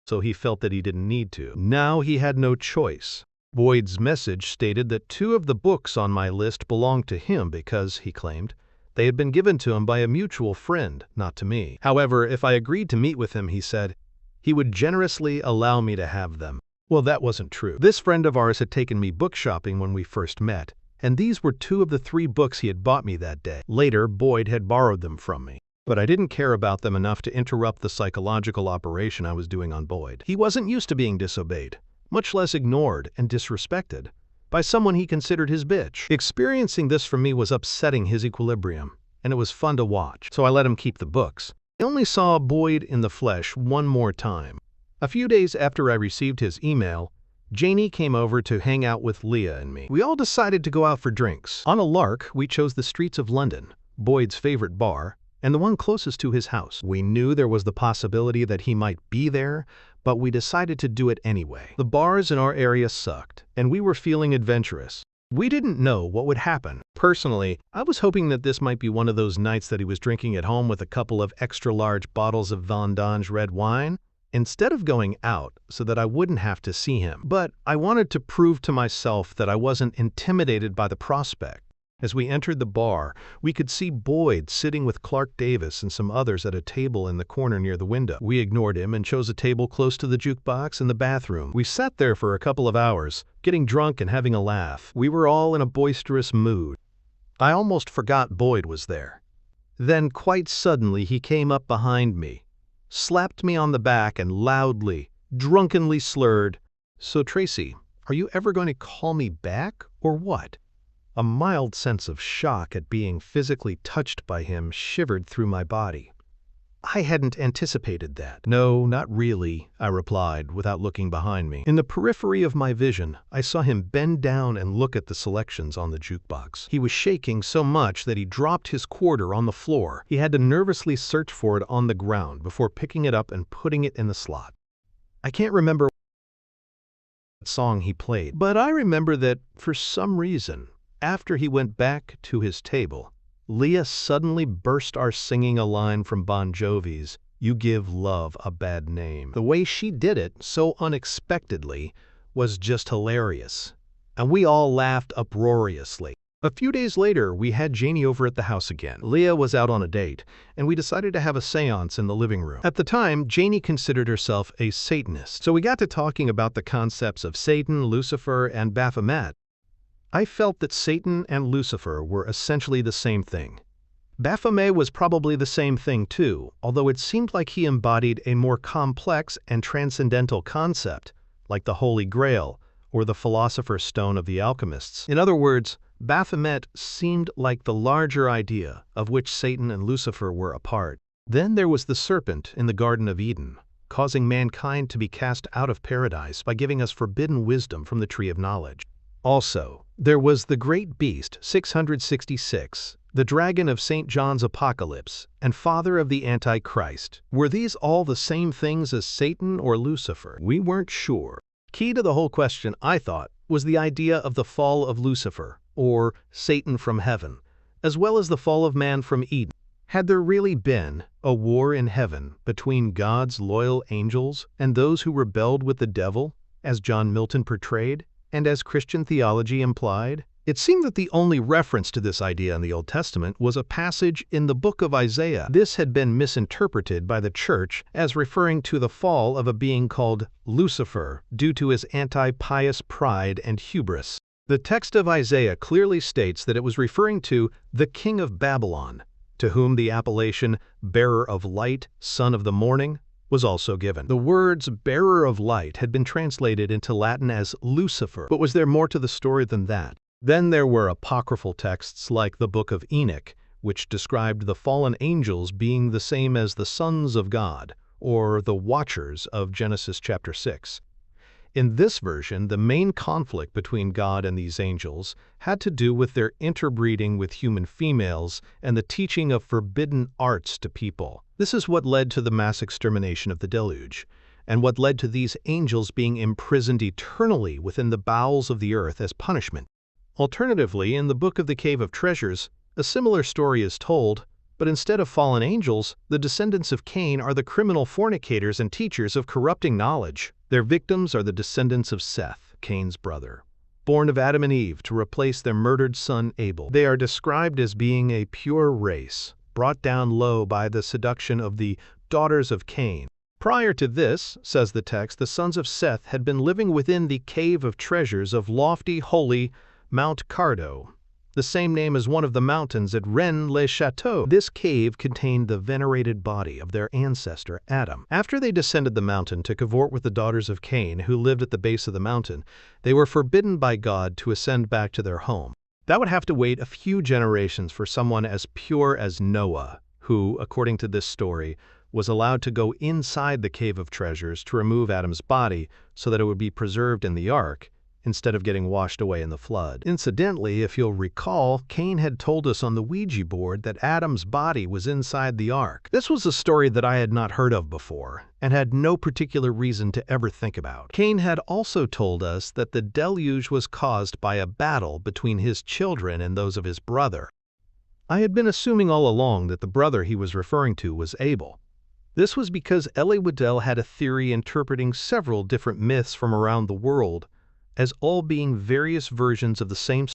so he felt that he didn't need to. Now he had no choice. Boyd's message stated that 2 of the books on my list belonged to him because, he claimed, they had been given to him by a mutual friend, not to me. However, if I agreed to meet with him, he said, he would generously allow me to have them. Well, that wasn't true. This friend of ours had taken me book shopping when we first met, and these were 2 of the 3 books he had bought me that day. Later, Boyd had borrowed them from me. But I didn't care about them enough to interrupt the psychological operation I was doing on Boyd. He wasn't used to being disobeyed, much less ignored and disrespected, by someone he considered his bitch. Experiencing this from me was upsetting his equilibrium, and it was fun to watch, so I let him keep the books. I only saw Boyd in the flesh one more time. A few days after I received his email, Janie came over to hang out with Leah and me. We all decided to go out for drinks. On a lark, we chose the streets of London, Boyd's favorite bar, and the one closest to his house. We knew there was the possibility that he might be there, but we decided to do it anyway. The bars in our area sucked, and we were feeling adventurous. We didn't know what would happen. Personally, I was hoping that this might be one of those nights that he was drinking at home with a couple of extra-large bottles of Vendange red wine, instead of going out so that I wouldn't have to see him. But I wanted to prove to myself that I wasn't intimidated by the prospect. As we entered the bar, we could see Boyd sitting with Clark Davis and some others at a table in the corner near the window. We ignored him and chose a table close to the jukebox in the bathroom. We sat there for a couple of hours, getting drunk and having a laugh. We were all in a boisterous mood. I almost forgot Boyd was there. Then, quite suddenly, he came up behind me, slapped me on the back, and loudly, drunkenly slurred, "So, Tracy, are you ever going to call me back, or what?" A mild sense of shock at being physically touched by him shivered through my body. I hadn't anticipated that. "No, not really," I replied, without looking behind me. In the periphery of my vision, I saw him bend down and look at the selections on the jukebox. He was shaking so much that he dropped his quarter on the floor. He had to nervously search for it on the ground before picking it up and putting it in the slot. I can't remember what song he played, but I remember that, for some reason, after he went back to his table, Leah suddenly burst our singing a line from Bon Jovi's "You Give Love a Bad Name." The way she did it, so unexpectedly, was just hilarious, and we all laughed uproariously. A few days later, we had Janie over at the house again. Leah was out on a date, and we decided to have a seance in the living room. At the time, Janie considered herself a Satanist, so we got to talking about the concepts of Satan, Lucifer, and Baphomet. I felt that Satan and Lucifer were essentially the same thing. Baphomet was probably the same thing too, although it seemed like he embodied a more complex and transcendental concept, like the Holy Grail or the Philosopher's Stone of the alchemists. In other words, Baphomet seemed like the larger idea of which Satan and Lucifer were a part. Then there was the serpent in the Garden of Eden, causing mankind to be cast out of paradise by giving us forbidden wisdom from the tree of knowledge. Also, there was the great beast 666, the dragon of St. John's Apocalypse, and father of the Antichrist. Were these all the same things as Satan or Lucifer? We weren't sure. Key to the whole question, I thought, was the idea of the fall of Lucifer, or Satan from heaven, as well as the fall of man from Eden. Had there really been a war in heaven between God's loyal angels and those who rebelled with the devil, as John Milton portrayed, and as Christian theology implied? It seemed that the only reference to this idea in the Old Testament was a passage in the book of Isaiah. This had been misinterpreted by the church as referring to the fall of a being called Lucifer due to his anti-pious pride and hubris. The text of Isaiah clearly states that it was referring to the king of Babylon, to whom the appellation bearer of light, son of the morning, was also given. The words bearer of light had been translated into Latin as Lucifer, but was there more to the story than that? Then there were apocryphal texts like the Book of Enoch, which described the fallen angels being the same as the sons of God, or the Watchers of Genesis chapter 6. In this version, the main conflict between God and these angels had to do with their interbreeding with human females and the teaching of forbidden arts to people. This is what led to the mass extermination of the deluge, and what led to these angels being imprisoned eternally within the bowels of the earth as punishment. Alternatively, in the Book of the Cave of Treasures, a similar story is told, but instead of fallen angels, the descendants of Cain are the criminal fornicators and teachers of corrupting knowledge. Their victims are the descendants of Seth, Cain's brother, born of Adam and Eve to replace their murdered son Abel. They are described as being a pure race, brought down low by the seduction of the daughters of Cain. Prior to this, says the text, the sons of Seth had been living within the Cave of Treasures of lofty, holy Mount Cardo, the same name as one of the mountains at Rennes-le-Château. This cave contained the venerated body of their ancestor Adam. After they descended the mountain to cavort with the daughters of Cain, who lived at the base of the mountain, they were forbidden by God to ascend back to their home. That would have to wait a few generations for someone as pure as Noah, who, according to this story, was allowed to go inside the Cave of Treasures to remove Adam's body so that it would be preserved in the ark, instead of getting washed away in the flood. Incidentally, if you'll recall, Cain had told us on the Ouija board that Adam's body was inside the ark. This was a story that I had not heard of before, and had no particular reason to ever think about. Cain had also told us that the deluge was caused by a battle between his children and those of his brother. I had been assuming all along that the brother he was referring to was Abel. This was because Elie Wiesel had a theory interpreting several different myths from around the world as all being various versions of the same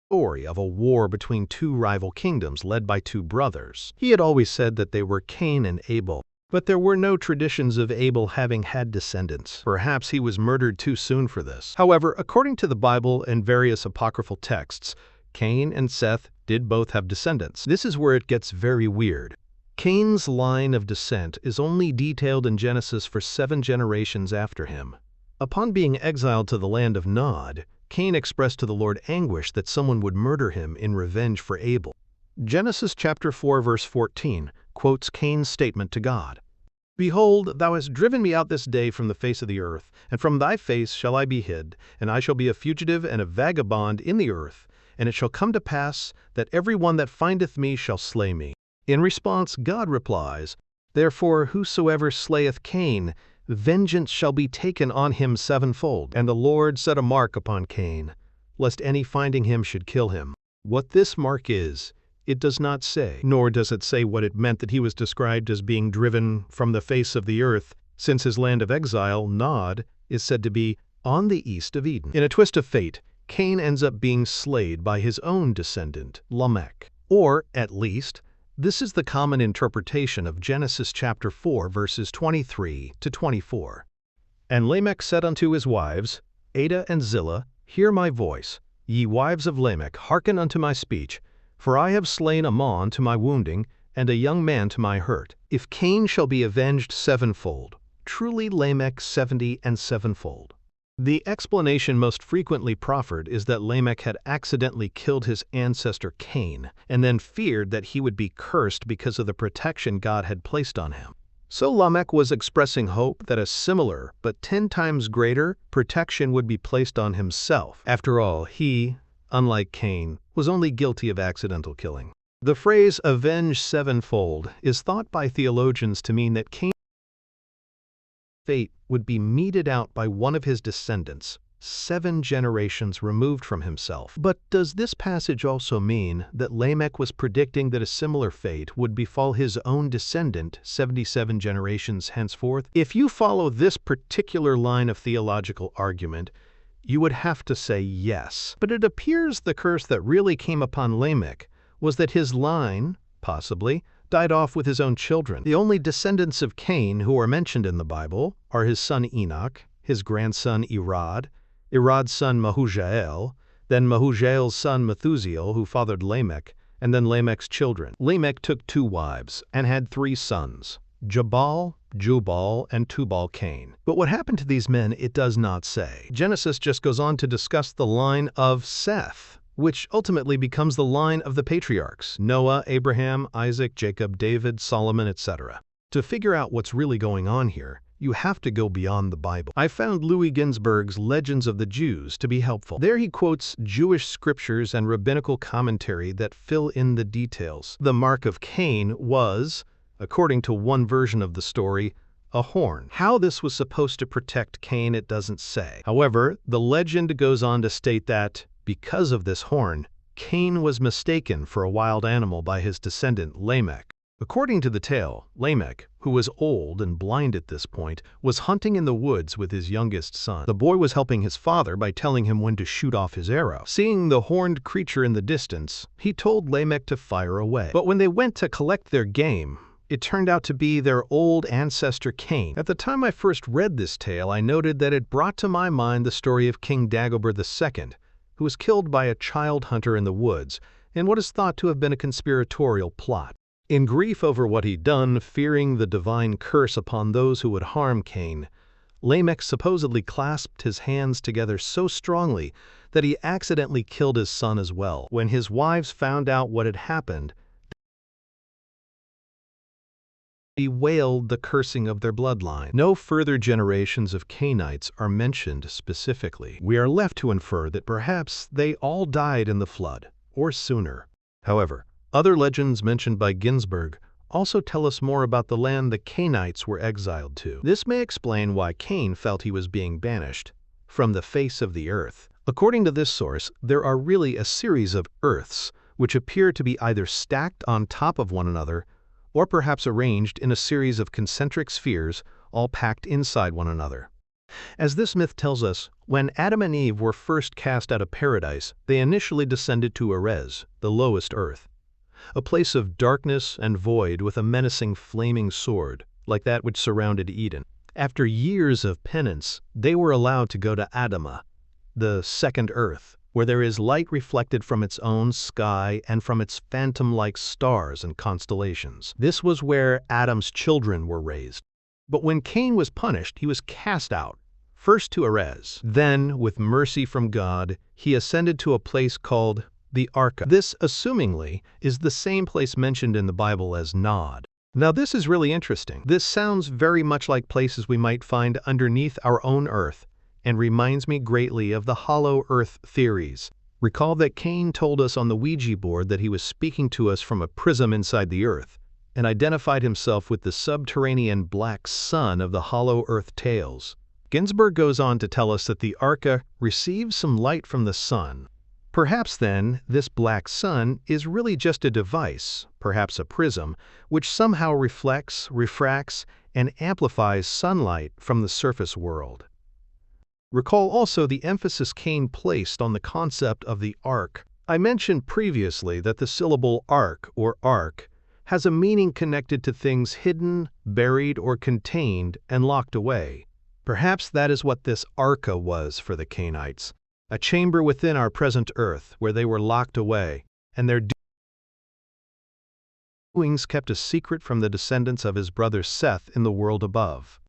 story of a war between two rival kingdoms led by two brothers. He had always said that they were Cain and Abel, but there were no traditions of Abel having had descendants. Perhaps he was murdered too soon for this. However, according to the Bible and various apocryphal texts, Cain and Seth did both have descendants. This is where it gets very weird. Cain's line of descent is only detailed in Genesis for 7 generations after him. Upon being exiled to the land of Nod, Cain expressed to the Lord anguish that someone would murder him in revenge for Abel. Genesis chapter 4 verse 14 quotes Cain's statement to God, "Behold, thou hast driven me out this day from the face of the earth, and from thy face shall I be hid, and I shall be a fugitive and a vagabond in the earth, and it shall come to pass that every one that findeth me shall slay me." In response, God replies, "Therefore whosoever slayeth Cain, vengeance shall be taken on him sevenfold." And the Lord set a mark upon Cain, lest any finding him should kill him. What this mark is, it does not say, nor does it say what it meant that he was described as being driven from the face of the earth, since his land of exile, Nod, is said to be on the east of Eden. In a twist of fate, Cain ends up being slayed by his own descendant, Lamech. Or, at least, this is the common interpretation of Genesis chapter 4, verses 23 to 24. And Lamech said unto his wives, Adah and Zillah, Hear my voice, ye wives of Lamech, hearken unto my speech, for I have slain a man to my wounding, and a young man to my hurt. If Cain shall be avenged sevenfold, truly Lamech 70 and sevenfold. The explanation most frequently proffered is that Lamech had accidentally killed his ancestor Cain, and then feared that he would be cursed because of the protection God had placed on him. So Lamech was expressing hope that a similar, but 10 times greater, protection would be placed on himself. After all, he, unlike Cain, was only guilty of accidental killing. The phrase avenge sevenfold is thought by theologians to mean that Cain's fate would be meted out by one of his descendants, 7 generations removed from himself. But does this passage also mean that Lamech was predicting that a similar fate would befall his own descendant 77 generations henceforth? If you follow this particular line of theological argument, you would have to say yes. But it appears the curse that really came upon Lamech was that his line, possibly, died off with his own children. The only descendants of Cain who are mentioned in the Bible are his son Enoch, his grandson Irad, Irad's son Mahujael, then Mahujael's son Methuselah, who fathered Lamech, and then Lamech's children. Lamech took 2 wives and had 3 sons, Jabal, Jubal, and Tubal-Cain. But what happened to these men, it does not say. Genesis just goes on to discuss the line of Seth, which ultimately becomes the line of the patriarchs, Noah, Abraham, Isaac, Jacob, David, Solomon, etc. To figure out what's really going on here, you have to go beyond the Bible. I found Louis Ginzberg's Legends of the Jews to be helpful. There he quotes Jewish scriptures and rabbinical commentary that fill in the details. The mark of Cain was, according to one version of the story, a horn. How this was supposed to protect Cain, it doesn't say. However, the legend goes on to state that, because of this horn, Cain was mistaken for a wild animal by his descendant Lamech. According to the tale, Lamech, who was old and blind at this point, was hunting in the woods with his youngest son. The boy was helping his father by telling him when to shoot off his arrow. Seeing the horned creature in the distance, he told Lamech to fire away. But when they went to collect their game, it turned out to be their old ancestor Cain. At the time I first read this tale, I noted that it brought to my mind the story of King Dagobert II, who was killed by a child hunter in the woods, in what is thought to have been a conspiratorial plot. In grief over what he'd done, fearing the divine curse upon those who would harm Cain, Lamech supposedly clasped his hands together so strongly that he accidentally killed his son as well. When his wives found out what had happened, they bewailed the cursing of their bloodline. No further generations of Cainites are mentioned specifically. We are left to infer that perhaps they all died in the flood, or sooner. However, other legends mentioned by Ginzberg also tell us more about the land the Cainites were exiled to. This may explain why Cain felt he was being banished from the face of the earth. According to this source, there are really a series of earths which appear to be either stacked on top of one another or perhaps arranged in a series of concentric spheres all packed inside one another. As this myth tells us, when Adam and Eve were first cast out of paradise, they initially descended to Erez, the lowest earth, a place of darkness and void with a menacing flaming sword, like that which surrounded Eden. After years of penance, they were allowed to go to Adamah, the second earth, where there is light reflected from its own sky and from its phantom-like stars and constellations. This was where Adam's children were raised. But when Cain was punished, he was cast out, first to Erez. Then, with mercy from God, he ascended to a place called the Arca. This, assumingly, is the same place mentioned in the Bible as Nod. Now this is really interesting. This sounds very much like places we might find underneath our own earth, and reminds me greatly of the hollow earth theories. Recall that Cain told us on the Ouija board that he was speaking to us from a prism inside the earth, and identified himself with the subterranean black sun of the hollow earth tales. Ginsburg goes on to tell us that the Arca receives some light from the sun. Perhaps then, this black sun is really just a device, perhaps a prism, which somehow reflects, refracts, and amplifies sunlight from the surface world. Recall also the emphasis Cain placed on the concept of the ark. I mentioned previously that the syllable ark or ark has a meaning connected to things hidden, buried, or contained and locked away. Perhaps that is what this arca was for the Cainites, a chamber within our present earth where they were locked away, and their doings kept a secret from the descendants of his brother Seth in the world above.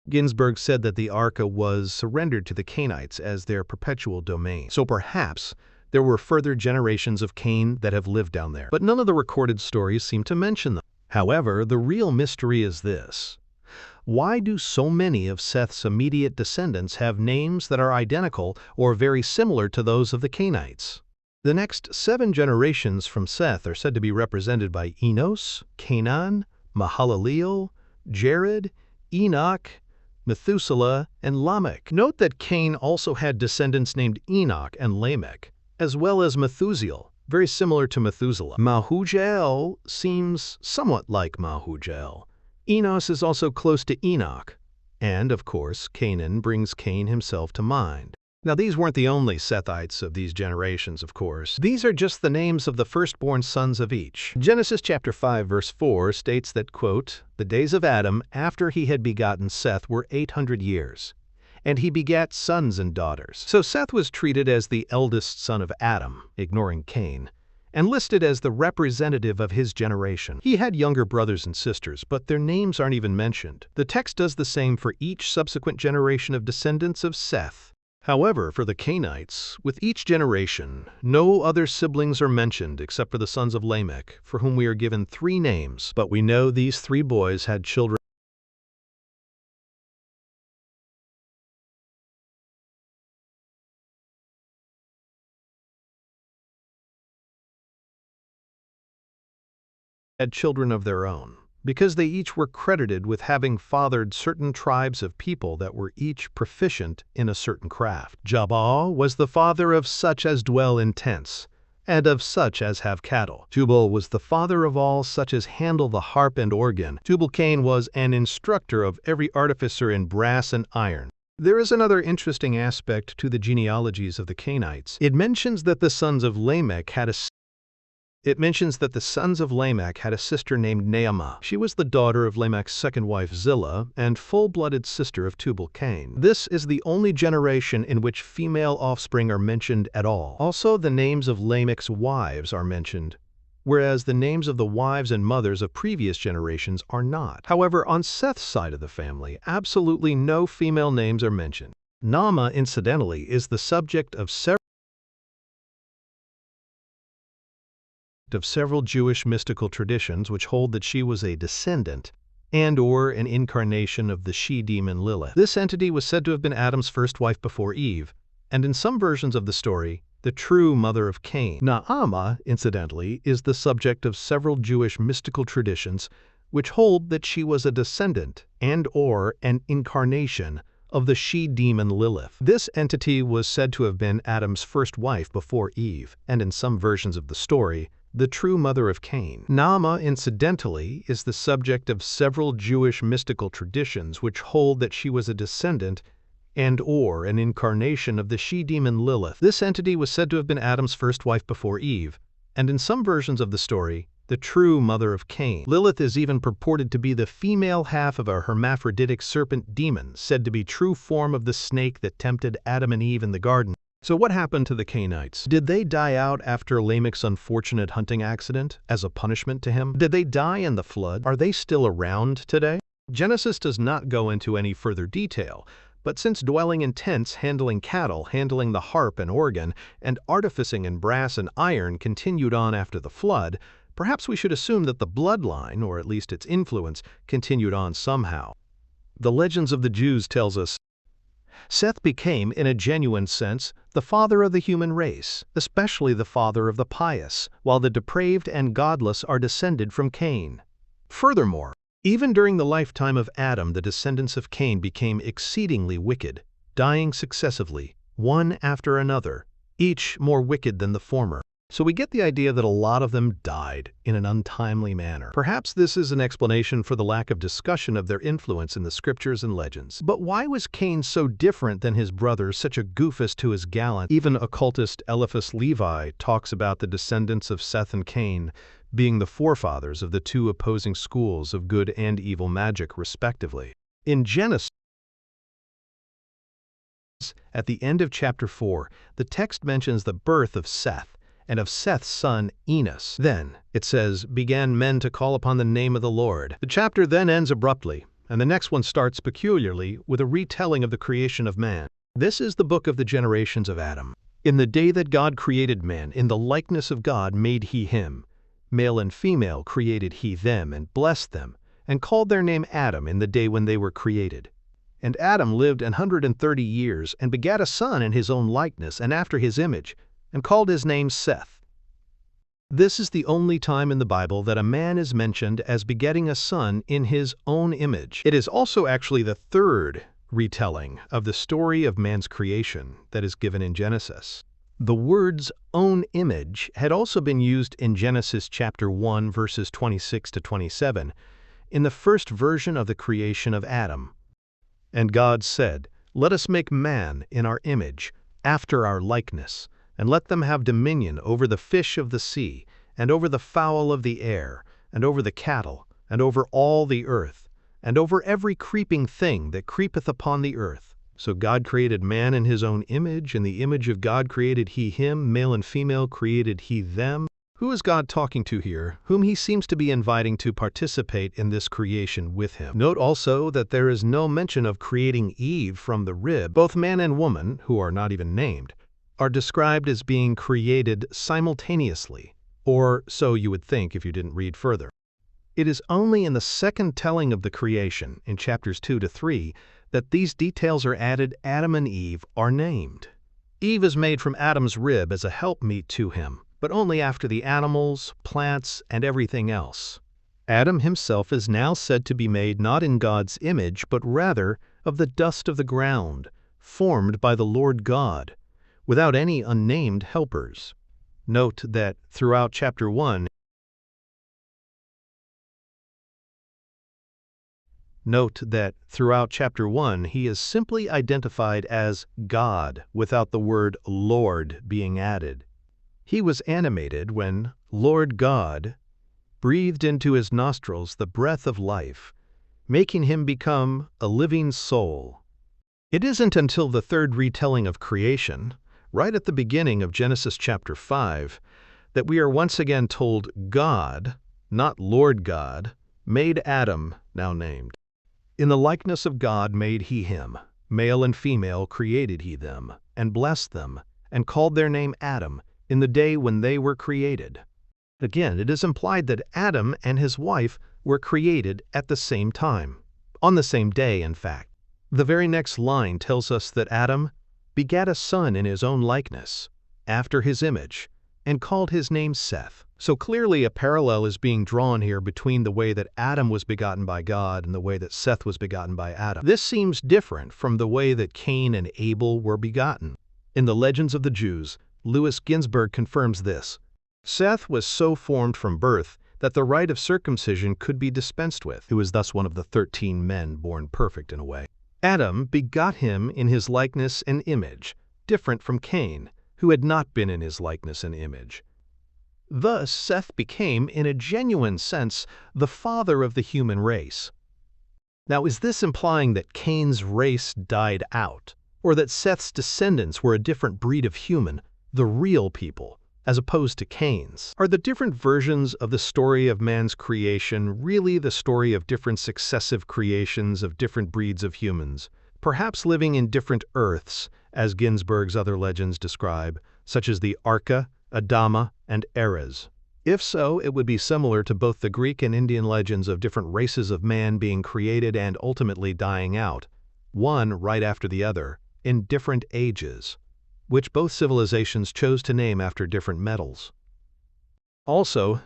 Ginsburg said that the arca was surrendered to the Cainites as their perpetual domain. So perhaps there were further generations of Cain that have lived down there, but none of the recorded stories seem to mention them. However, the real mystery is this. Why do so many of Seth's immediate descendants have names that are identical or very similar to those of the Cainites? The next 7 generations from Seth are said to be represented by Enos, Canaan, Mahalaleel, Jared, Enoch, Methuselah, and Lamech. Note that Cain also had descendants named Enoch and Lamech, as well as Methuselah, very similar to Methuselah. Mahujael seems somewhat like Mahujael. Enos is also close to Enoch, and, of course, Canaan brings Cain himself to mind. Now, these weren't the only Sethites of these generations, of course. These are just the names of the firstborn sons of each. Genesis chapter 5, verse 4 states that, quote, "The days of Adam after he had begotten Seth were 800 years, and he begat sons and daughters." So Seth was treated as the eldest son of Adam, ignoring Cain, and listed as the representative of his generation. He had younger brothers and sisters, but their names aren't even mentioned. The text does the same for each subsequent generation of descendants of Seth. However, for the Cainites, with each generation, no other siblings are mentioned except for the sons of Lamech, for whom we are given 3 names. But we know these 3 boys had children. Had children of their own, because they each were credited with having fathered certain tribes of people that were each proficient in a certain craft. Jabal was the father of such as dwell in tents, and of such as have cattle. Tubal was the father of all such as handle the harp and organ. Tubal-Cain was an instructor of every artificer in brass and iron. There is another interesting aspect to the genealogies of the Cainites. It mentions that the sons of Lamech had a sister named Naamah. She was the daughter of Lamech's second wife Zillah and full-blooded sister of Tubal-Cain. This is the only generation in which female offspring are mentioned at all. Also, the names of Lamech's wives are mentioned, whereas the names of the wives and mothers of previous generations are not. However, on Seth's side of the family, absolutely no female names are mentioned. Naamah, incidentally, is the subject of several Jewish mystical traditions which hold that she was a descendant and/or an incarnation of the she-demon Lilith. This entity was said to have been Adam's first wife before Eve, and in some versions of the story, the true mother of Cain. Naamah, incidentally, is the subject of several Jewish mystical traditions which hold that she was a descendant and/or an incarnation of the she-demon Lilith. This entity was said to have been Adam's first wife before Eve, and in some versions of the story, the true mother of Cain. Naamah, incidentally, is the subject of several Jewish mystical traditions which hold that she was a descendant and/or an incarnation of the she-demon Lilith. This entity was said to have been Adam's first wife before Eve, and in some versions of the story, the true mother of Cain. Lilith is even purported to be the female half of a hermaphroditic serpent demon, said to be true form of the snake that tempted Adam and Eve in the garden. So what happened to the Cainites? Did they die out after Lamech's unfortunate hunting accident as a punishment to him? Did they die in the flood? Are they still around today? Genesis does not go into any further detail, but since dwelling in tents, handling cattle, handling the harp and organ, and artificing in brass and iron continued on after the flood, perhaps we should assume that the bloodline, or at least its influence, continued on somehow. The Legends of the Jews tells us, Seth became, in a genuine sense, the father of the human race, especially the father of the pious, while the depraved and godless are descended from Cain. Furthermore, Even during the lifetime of Adam, the descendants of Cain became exceedingly wicked, dying successively, one after another, each more wicked than the former. So we get the idea that a lot of them died in an untimely manner. Perhaps this is an explanation for the lack of discussion of their influence in the scriptures and legends. But why was Cain so different than his brother, such a goof as to his gallant? Even occultist Eliphas Levi talks about the descendants of Seth and Cain being the forefathers of the two opposing schools of good and evil magic, respectively. In Genesis, at the end of chapter 4, the text mentions the birth of Seth, and of Seth's son Enos. Then, it says, began men to call upon the name of the Lord. The chapter then ends abruptly, and the next one starts peculiarly with a retelling of the creation of man. This is the book of the generations of Adam. In the day that God created man, in the likeness of God made he him. Male and female created he them, and blessed them, and called their name Adam in the day when they were created. And Adam lived 130 years, and begat a son in his own likeness, and after his image, and called his name Seth. This is the only time in the Bible that a man is mentioned as begetting a son in his own image. It is also actually the third retelling of the story of man's creation that is given in Genesis. The words own image had also been used in Genesis chapter 1 verses 26 to 27 in the first version of the creation of Adam. And God said, "Let us make man in our image, after our likeness, and let them have dominion over the fish of the sea, and over the fowl of the air, and over the cattle, and over all the earth, and over every creeping thing that creepeth upon the earth." So God created man in his own image, in the image of God created he him, male and female created he them. Who is God talking to here, whom he seems to be inviting to participate in this creation with him? Note also that there is no mention of creating Eve from the rib. Both man and woman, who are not even named, are described as being created simultaneously, or so you would think if you didn't read further. It is only in the second telling of the creation, in chapters 2 to 3, that these details are added. Adam and Eve are named. Eve is made from Adam's rib as a helpmeet to him, but only after the animals, plants, and everything else. Adam himself is now said to be made not in God's image, but rather of the dust of the ground, formed by the Lord God, without any unnamed helpers. Note that throughout chapter 1, he is simply identified as God without the word Lord being added. He was animated when Lord God breathed into his nostrils the breath of life, making him become a living soul. It isn't until the third retelling of creation, right at the beginning of Genesis chapter 5, that we are once again told God, not Lord God, made Adam, now named. In the likeness of God made he him, male and female created he them, and blessed them, and called their name Adam, in the day when they were created. Again, it is implied that Adam and his wife were created at the same time, on the same day, in fact. The very next line tells us that Adam begat a son in his own likeness, after his image, and called his name Seth. So clearly a parallel is being drawn here between the way that Adam was begotten by God and the way that Seth was begotten by Adam. This seems different from the way that Cain and Abel were begotten. In the Legends of the Jews, Louis Ginsberg confirms this. Seth was so formed from birth that the rite of circumcision could be dispensed with. He was thus one of the 13 men born perfect in a way. Adam begot him in his likeness and image, different from Cain, who had not been in his likeness and image. Thus Seth became, in a genuine sense, the father of the human race. Now, is this implying that Cain's race died out, or that Seth's descendants were a different breed of human, the real people, as opposed to Cain's? Are the different versions of the story of man's creation really the story of different successive creations of different breeds of humans, perhaps living in different earths, as Ginsberg's other legends describe, such as the Arca, Adama, and Erez? If so, it would be similar to both the Greek and Indian legends of different races of man being created and ultimately dying out, one right after the other, in different ages, which both civilizations chose to name after different metals. Also,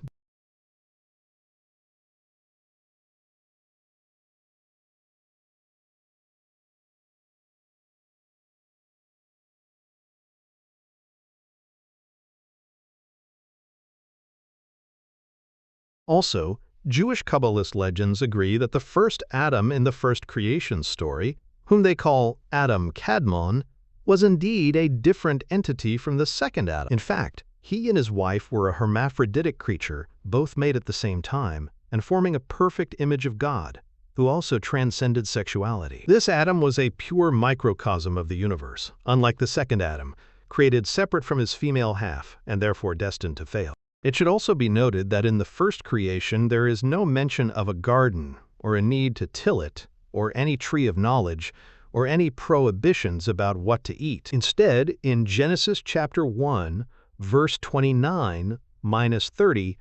Also, Jewish Kabbalist legends agree that the first Adam in the first creation story, whom they call Adam Kadmon, was indeed a different entity from the second Adam. In fact, he and his wife were a hermaphroditic creature, both made at the same time, and forming a perfect image of God, who also transcended sexuality. This Adam was a pure microcosm of the universe, unlike the second Adam, created separate from his female half, and therefore destined to fail. It should also be noted that in the first creation there is no mention of a garden, or a need to till it, or any tree of knowledge, or any prohibitions about what to eat. Instead, in Genesis chapter 1, verse 29-30,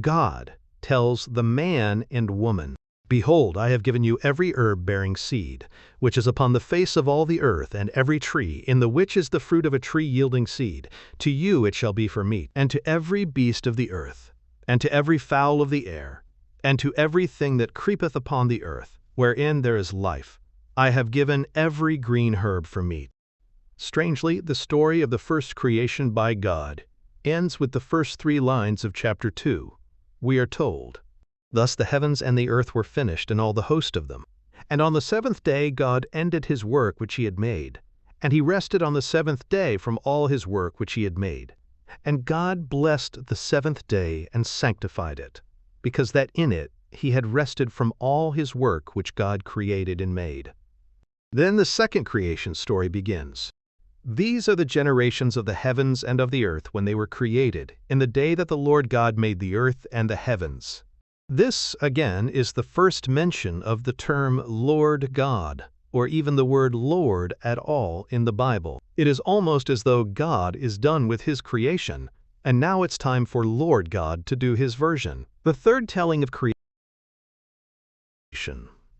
God tells the man and woman, "Behold, I have given you every herb bearing seed, which is upon the face of all the earth, and every tree, in the which is the fruit of a tree yielding seed. To you it shall be for meat, and to every beast of the earth, and to every fowl of the air, and to every thing that creepeth upon the earth, wherein there is life. I have given every green herb for meat." Strangely, the story of the first creation by God ends with the first 3 lines of chapter 2. We are told, "Thus the heavens and the earth were finished, and all the host of them. And on the 7th day God ended his work which he had made. And he rested on the 7th day from all his work which he had made. And God blessed the 7th day and sanctified it, because that in it he had rested from all his work which God created and made." Then the second creation story begins. "These are the generations of the heavens and of the earth when they were created, in the day that the Lord God made the earth and the heavens." This, again, is the first mention of the term Lord God, or even the word Lord at all in the Bible. It is almost as though God is done with his creation, and now it's time for Lord God to do his version. The third telling of creation,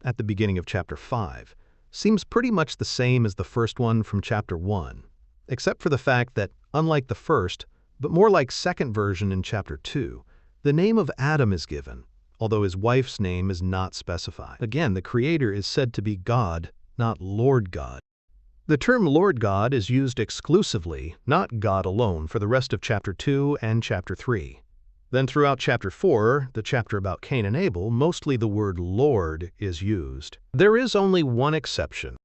at the beginning of chapter 5, seems pretty much the same as the first one from chapter 1, except for the fact that, unlike the first, but more like second version in chapter 2, the name of Adam is given, although his wife's name is not specified. Again, the Creator is said to be God, not Lord God. The term Lord God is used exclusively, not God alone, for the rest of chapter 2 and chapter 3. Then throughout chapter 4, the chapter about Cain and Abel, mostly the word Lord is used. There is only one exception.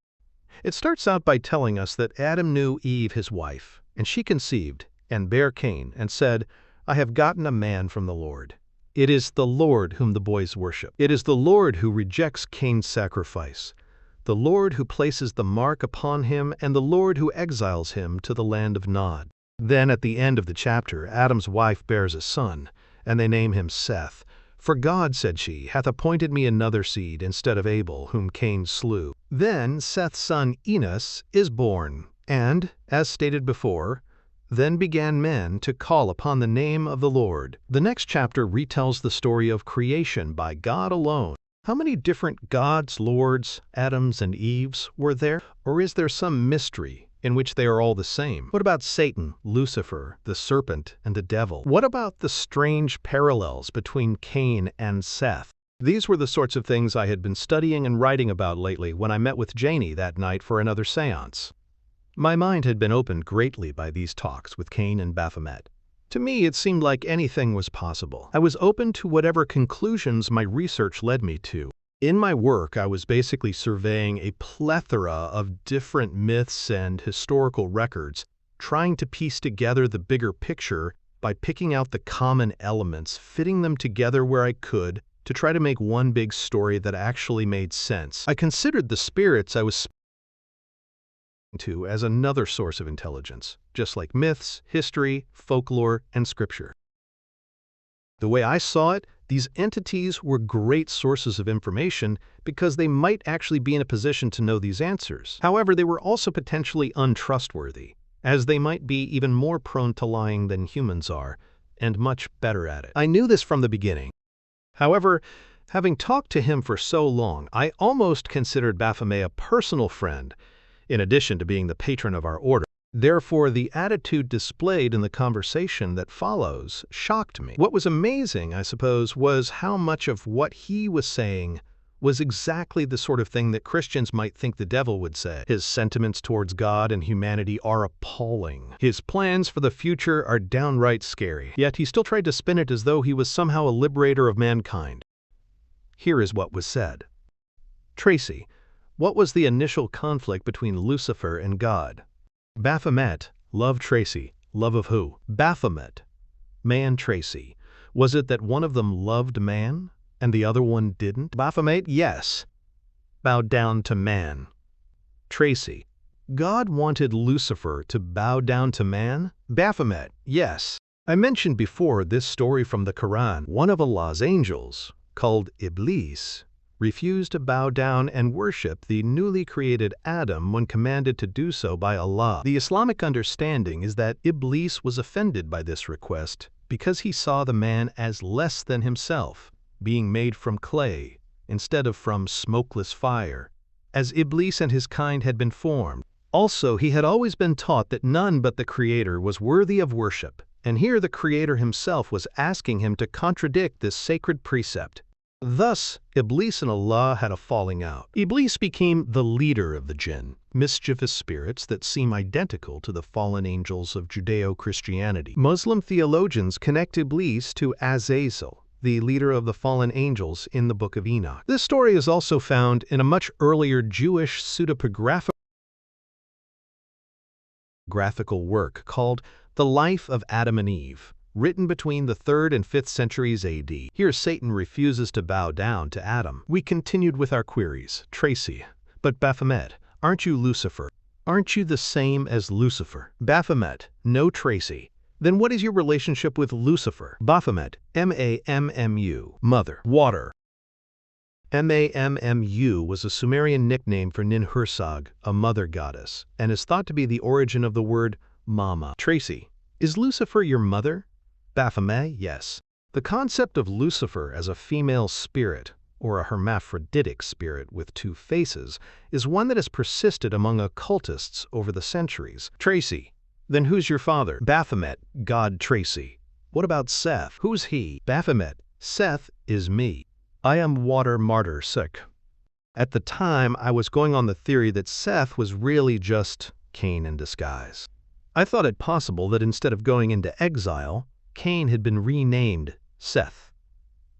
It starts out by telling us that Adam knew Eve his wife, and she conceived, and bare Cain, and said, "I have gotten a man from the Lord." It is the Lord whom the boys worship. It is the Lord who rejects Cain's sacrifice, the Lord who places the mark upon him, and the Lord who exiles him to the land of Nod. Then at the end of the chapter, Adam's wife bears a son, and they name him Seth. "For God," said she, "hath appointed me another seed instead of Abel, whom Cain slew." Then Seth's son Enos is born, and, as stated before, then began men to call upon the name of the Lord. The next chapter retells the story of creation by God alone. How many different gods, lords, Adams, and Eves were there? Or is there some mystery in which they are all the same? What about Satan, Lucifer, the serpent, and the devil? What about the strange parallels between Cain and Seth? These were the sorts of things I had been studying and writing about lately when I met with Janie that night for another seance. My mind had been opened greatly by these talks with Cain and Baphomet. To me, it seemed like anything was possible. I was open to whatever conclusions my research led me to. In my work, I was basically surveying a plethora of different myths and historical records, trying to piece together the bigger picture by picking out the common elements, fitting them together where I could to try to make one big story that actually made sense. I considered the spirits I was speaking to as another source of intelligence, just like myths, history, folklore, and scripture. The way I saw it, these entities were great sources of information because they might actually be in a position to know these answers. However, they were also potentially untrustworthy, as they might be even more prone to lying than humans are, and much better at it. I knew this from the beginning. However, having talked to him for so long, I almost considered Baphomet a personal friend, in addition to being the patron of our order. Therefore, the attitude displayed in the conversation that follows shocked me. What was amazing, I suppose, was how much of what he was saying was exactly the sort of thing that Christians might think the devil would say. His sentiments towards God and humanity are appalling. His plans for the future are downright scary. Yet he still tried to spin it as though he was somehow a liberator of mankind. Here is what was said. Tracy, what was the initial conflict between Lucifer and God? Baphomet, love Tracy. Love of who? Baphomet. Man Tracy. Was it that one of them loved man and the other one didn't? Baphomet, yes. Bowed down to man. Tracy. God wanted Lucifer to bow down to man? Baphomet, yes. I mentioned before this story from the Quran. One of Allah's angels, called Iblis, refused to bow down and worship the newly created Adam when commanded to do so by Allah. The Islamic understanding is that Iblis was offended by this request because he saw the man as less than himself, being made from clay instead of from smokeless fire, as Iblis and his kind had been formed. Also, he had always been taught that none but the Creator was worthy of worship, and here the Creator himself was asking him to contradict this sacred precept. Thus, Iblis and Allah had a falling out. Iblis became the leader of the jinn, mischievous spirits that seem identical to the fallen angels of Judeo-Christianity. Muslim theologians connect Iblis to Azazel, the leader of the fallen angels in the Book of Enoch. This story is also found in a much earlier Jewish pseudepigraphical work called The Life of Adam and Eve, written between the 3rd and 5th centuries AD. Here Satan refuses to bow down to Adam. We continued with our queries. Tracy, but Baphomet, aren't you Lucifer? Aren't you the same as Lucifer? Baphomet, no Tracy. Then what is your relationship with Lucifer? Baphomet, M-A-M-M-U, mother, water. M-A-M-M-U was a Sumerian nickname for Ninhursag, a mother goddess, and is thought to be the origin of the word mama. Tracy, is Lucifer your mother? Baphomet, yes. The concept of Lucifer as a female spirit, or a hermaphroditic spirit with two faces, is one that has persisted among occultists over the centuries. Tracy, then who's your father? Baphomet, God Tracy. What about Seth? Who's he? Baphomet, Seth is me. I am water martyr sick. At the time, I was going on the theory that Seth was really just Cain in disguise. I thought it possible that instead of going into exile, Cain had been renamed Seth.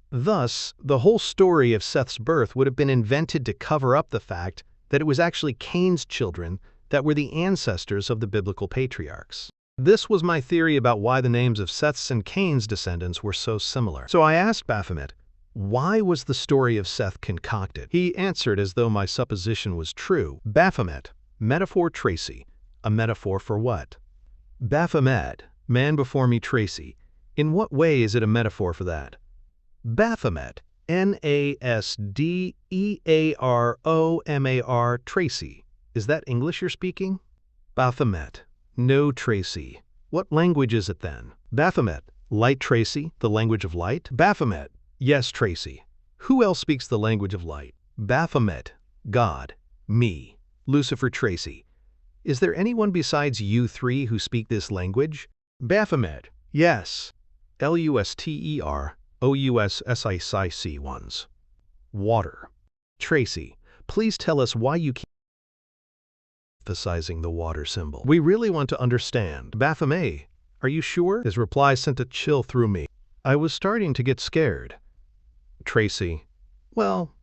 Thus, the whole story of Seth's birth would have been invented to cover up the fact that it was actually Cain's children that were the ancestors of the biblical patriarchs. This was my theory about why the names of Seth's and Cain's descendants were so similar. So I asked Baphomet, why was the story of Seth concocted? He answered as though my supposition was true. Baphomet, metaphor Tracy. A metaphor for what? Baphomet, man before me Tracy. In what way is it a metaphor for that? Baphomet, N-A-S-D-E-A-R-O-M-A-R, Tracy. Is that English you're speaking? Baphomet, no Tracy. What language is it then? Baphomet, light Tracy, the language of light? Baphomet, yes Tracy. Who else speaks the language of light? Baphomet, God, me, Lucifer Tracy. Is there anyone besides you three who speak this language? Baphomet, yes. L-U-S-T-E-R-O-U-S-S-I-C ones. Water. Tracy, please tell us why you keep emphasizing the water symbol. We really want to understand. Baphomet, are you sure? His reply sent a chill through me. I was starting to get scared. Tracy, well,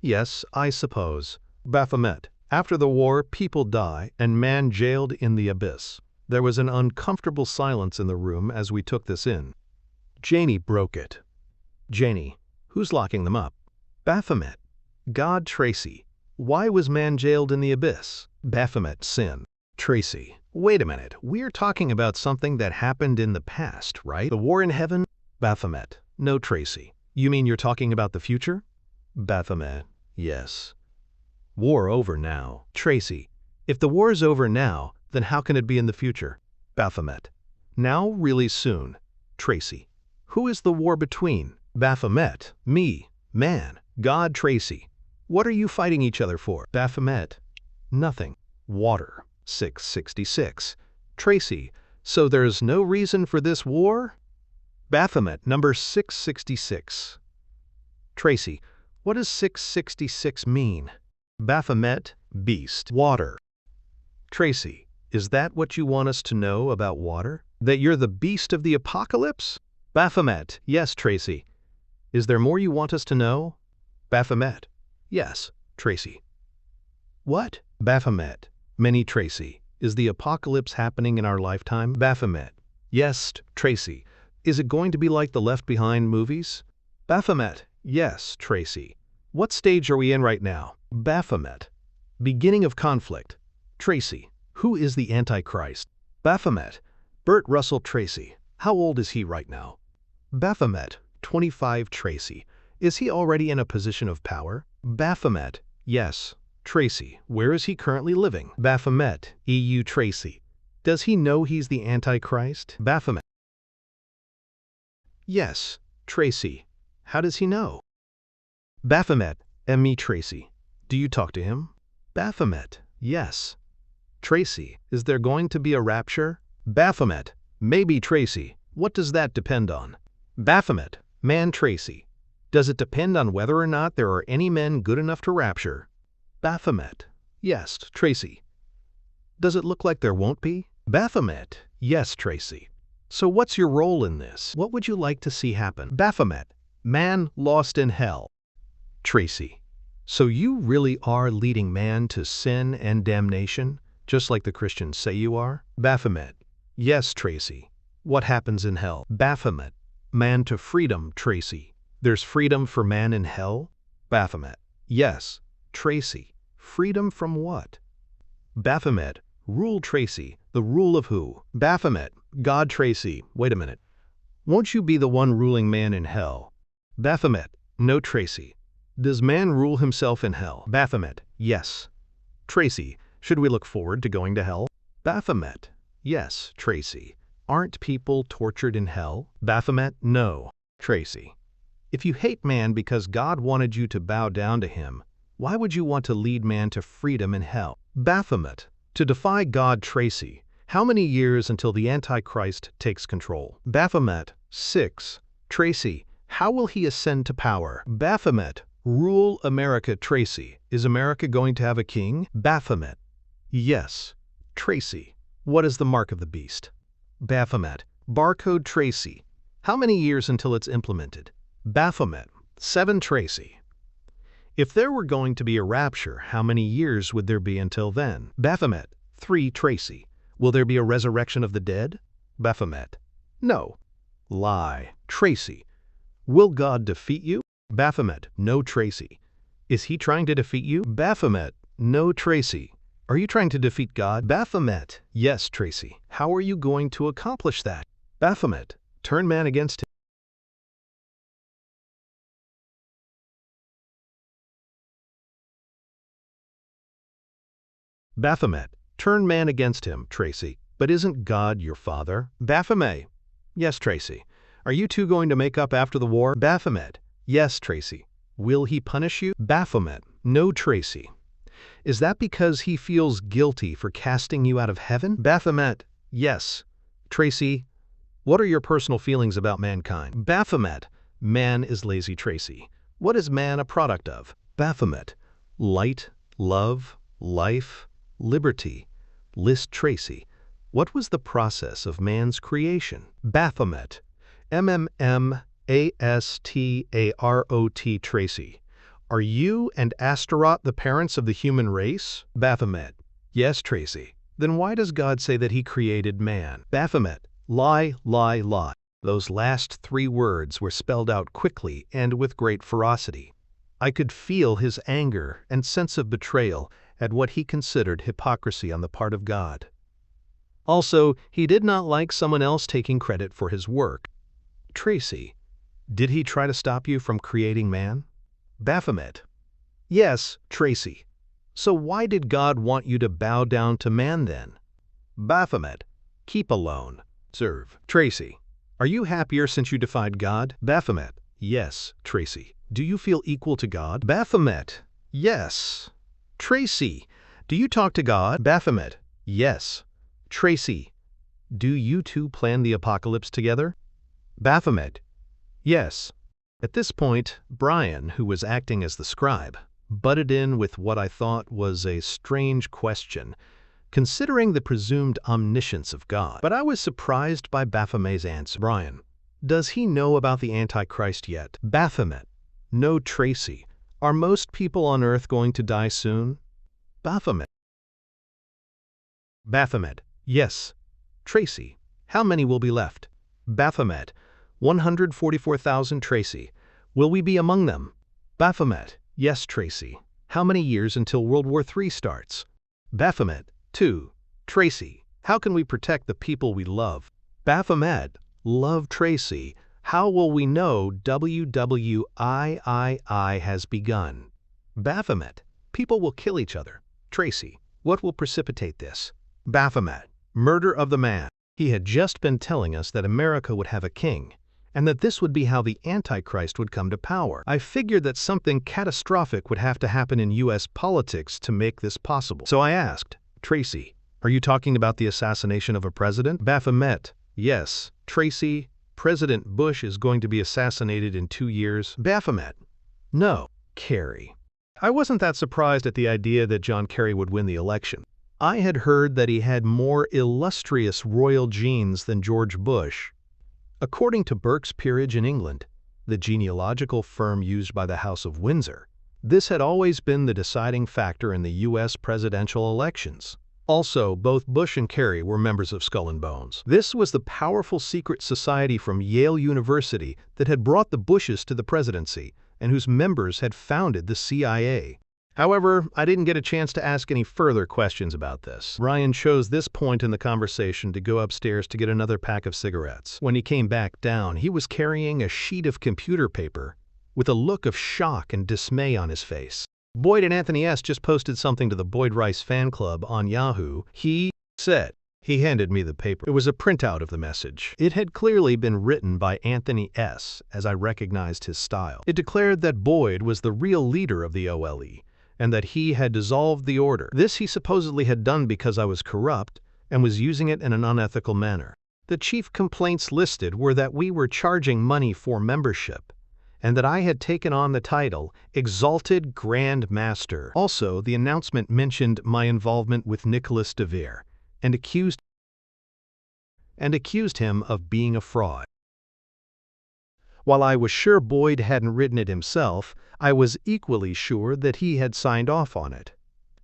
yes, I suppose. Baphomet, after the war, people die, and man jailed in the abyss. There was an uncomfortable silence in the room as we took this in. Janie broke it. Janie, who's locking them up? Baphomet, God Tracy. Why was man jailed in the abyss? Baphomet, sin. Tracy, wait a minute. We're talking about something that happened in the past, right? The war in heaven? Baphomet, no Tracy. You mean you're talking about the future? Baphomet, yes. War over now. Tracy, if the war is over now, then how can it be in the future? Baphomet, now really soon. Tracy, who is the war between? Baphomet, me, man, God Tracy. What are you fighting each other for? Baphomet, nothing. Water, 666. Tracy, so there's no reason for this war? Baphomet, number 666. Tracy, What does 666 mean? Baphomet, beast, water. Tracy, is that what you want us to know about water? That you're the beast of the apocalypse? Baphomet, yes, Tracy. Is there more you want us to know? Baphomet, yes, Tracy. What? Baphomet, many Tracy. Is the apocalypse happening in our lifetime? Baphomet, yes, Tracy. Is it going to be like the Left Behind movies? Baphomet, yes, Tracy. What stage are we in right now? Baphomet, beginning of conflict. Tracy, who is the Antichrist? Baphomet, Burt Russell Tracy. How old is he right now? Baphomet, 25 Tracy. Is he already in a position of power? Baphomet, yes. Tracy, where is he currently living? Baphomet, EU Tracy. Does he know he's the Antichrist? Baphomet, yes. Tracy, how does he know? Baphomet, ME Tracy. Do you talk to him? Baphomet, yes. Tracy, is there going to be a rapture? Baphomet, maybe Tracy. What does that depend on? Baphomet, man Tracy. Does it depend on whether or not there are any men good enough to rapture? Baphomet, yes, Tracy. Does it look like there won't be? Baphomet, yes, Tracy. So what's your role in this? What would you like to see happen? Baphomet, man lost in hell. Tracy, so you really are leading man to sin and damnation, just like the Christians say you are? Baphomet, yes, Tracy. What happens in hell? Baphomet, man to freedom, Tracy. There's freedom for man in hell? Baphomet, yes, Tracy. Freedom from what? Baphomet, rule Tracy. The rule of who? Baphomet, God Tracy. Wait a minute. Won't you be the one ruling man in hell? Baphomet, no Tracy. Does man rule himself in hell? Baphomet, yes. Tracy, should we look forward to going to hell? Baphomet, yes, Tracy. Aren't people tortured in hell? Baphomet, no. Tracy, if you hate man because God wanted you to bow down to him, why would you want to lead man to freedom in hell? Baphomet, to defy God Tracy. How many years until the Antichrist takes control? Baphomet, 6. Tracy, how will he ascend to power? Baphomet, rule America Tracy. Is America going to have a king? Baphomet, yes. Tracy, what is the mark of the beast? Baphomet, barcode Tracy. How many years until it's implemented? Baphomet, 7 Tracy. If there were going to be a rapture, how many years would there be until then? Baphomet, 3 Tracy. Will there be a resurrection of the dead? Baphomet, no. Lie. Tracy, will God defeat you? Baphomet, no Tracy. Is he trying to defeat you? Baphomet, no Tracy. Are you trying to defeat God? Baphomet, yes, Tracy. How are you going to accomplish that? Baphomet, turn man against him. Baphomet, turn man against him, Tracy. But isn't God your father? Baphomet, yes, Tracy. Are you two going to make up after the war? Baphomet, yes, Tracy. Will he punish you? Baphomet, no, Tracy. Is that because he feels guilty for casting you out of heaven? Baphomet, yes. Tracy, what are your personal feelings about mankind? Baphomet, man is lazy, Tracy. What is man a product of? Baphomet, light, love, life, liberty. List Tracy. What was the process of man's creation? Baphomet, MMMASTAROT Tracy. Are you and Astaroth the parents of the human race? Baphomet, yes, Tracy. Then why does God say that he created man? Baphomet, lie, lie, lie. Those last 3 words were spelled out quickly and with great ferocity. I could feel his anger and sense of betrayal at what he considered hypocrisy on the part of God. Also, he did not like someone else taking credit for his work. Tracy, did he try to stop you from creating man? Baphomet, yes, Tracy. So why did God want you to bow down to man then? Baphomet, keep alone. Serve. Tracy, are you happier since you defied God? Baphomet, yes, Tracy. Do you feel equal to God? Baphomet, yes. Tracy, do you talk to God? Baphomet, yes. Tracy, do you two plan the apocalypse together? Baphomet, yes. At this point, Brian, who was acting as the scribe, butted in with what I thought was a strange question, considering the presumed omniscience of God. But I was surprised by Baphomet's answer. Brian, does he know about the Antichrist yet? Baphomet, no Tracy. Are most people on earth going to die soon? Baphomet. Baphomet, yes. Tracy, how many will be left? Baphomet, 144,000 Tracy. Will we be among them? Baphomet, yes Tracy. How many years until World War III starts? Baphomet, 2. Tracy, how can we protect the people we love? Baphomet, love Tracy. How will we know WWIII has begun? Baphomet, people will kill each other. Tracy, what will precipitate this? Baphomet, murder of the man. He had just been telling us that America would have a king, and that this would be how the Antichrist would come to power. I figured that something catastrophic would have to happen in U.S. politics to make this possible. So I asked, Tracy, are you talking about the assassination of a president? Baphomet, yes. Tracy, President Bush is going to be assassinated in 2 years. Baphomet, no. Kerry. I wasn't that surprised at the idea that John Kerry would win the election. I had heard that he had more illustrious royal genes than George Bush. According to Burke's Peerage in England, the genealogical firm used by the House of Windsor, this had always been the deciding factor in the U.S. presidential elections. Also, both Bush and Kerry were members of Skull and Bones. This was the powerful secret society from Yale University that had brought the Bushes to the presidency and whose members had founded the CIA. However, I didn't get a chance to ask any further questions about this. Ryan chose this point in the conversation to go upstairs to get another pack of cigarettes. When he came back down, he was carrying a sheet of computer paper with a look of shock and dismay on his face. Boyd and Anthony S. just posted something to the Boyd Rice fan club on Yahoo. He said. He handed me the paper. It was a printout of the message. It had clearly been written by Anthony S., as I recognized his style. It declared that Boyd was the real leader of the OLE, and that he had dissolved the order. This he supposedly had done because I was corrupt and was using it in an unethical manner. The chief complaints listed were that we were charging money for membership, and that I had taken on the title Exalted Grand Master. Also, the announcement mentioned my involvement with Nicholas DeVere and accused him of being a fraud. While I was sure Boyd hadn't written it himself, I was equally sure that he had signed off on it.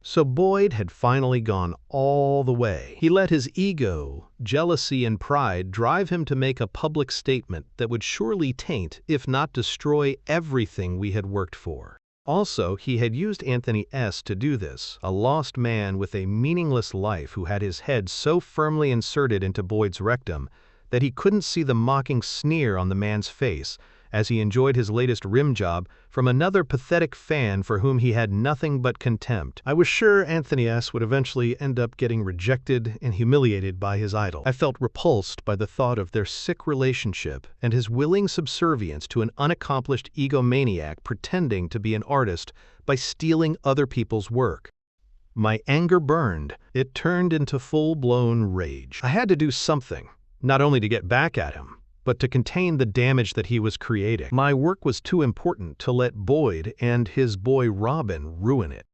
So Boyd had finally gone all the way. He let his ego, jealousy, and pride drive him to make a public statement that would surely taint, if not destroy, everything we had worked for. Also, he had used Anthony S. to do this, a lost man with a meaningless life who had his head so firmly inserted into Boyd's rectum that he couldn't see the mocking sneer on the man's face as he enjoyed his latest rim job from another pathetic fan for whom he had nothing but contempt. I was sure Anthony S. would eventually end up getting rejected and humiliated by his idol. I felt repulsed by the thought of their sick relationship and his willing subservience to an unaccomplished egomaniac pretending to be an artist by stealing other people's work. My anger burned. It turned into full-blown rage. I had to do something, not only to get back at him, but to contain the damage that he was creating. My work was too important to let Boyd and his boy Robin ruin it.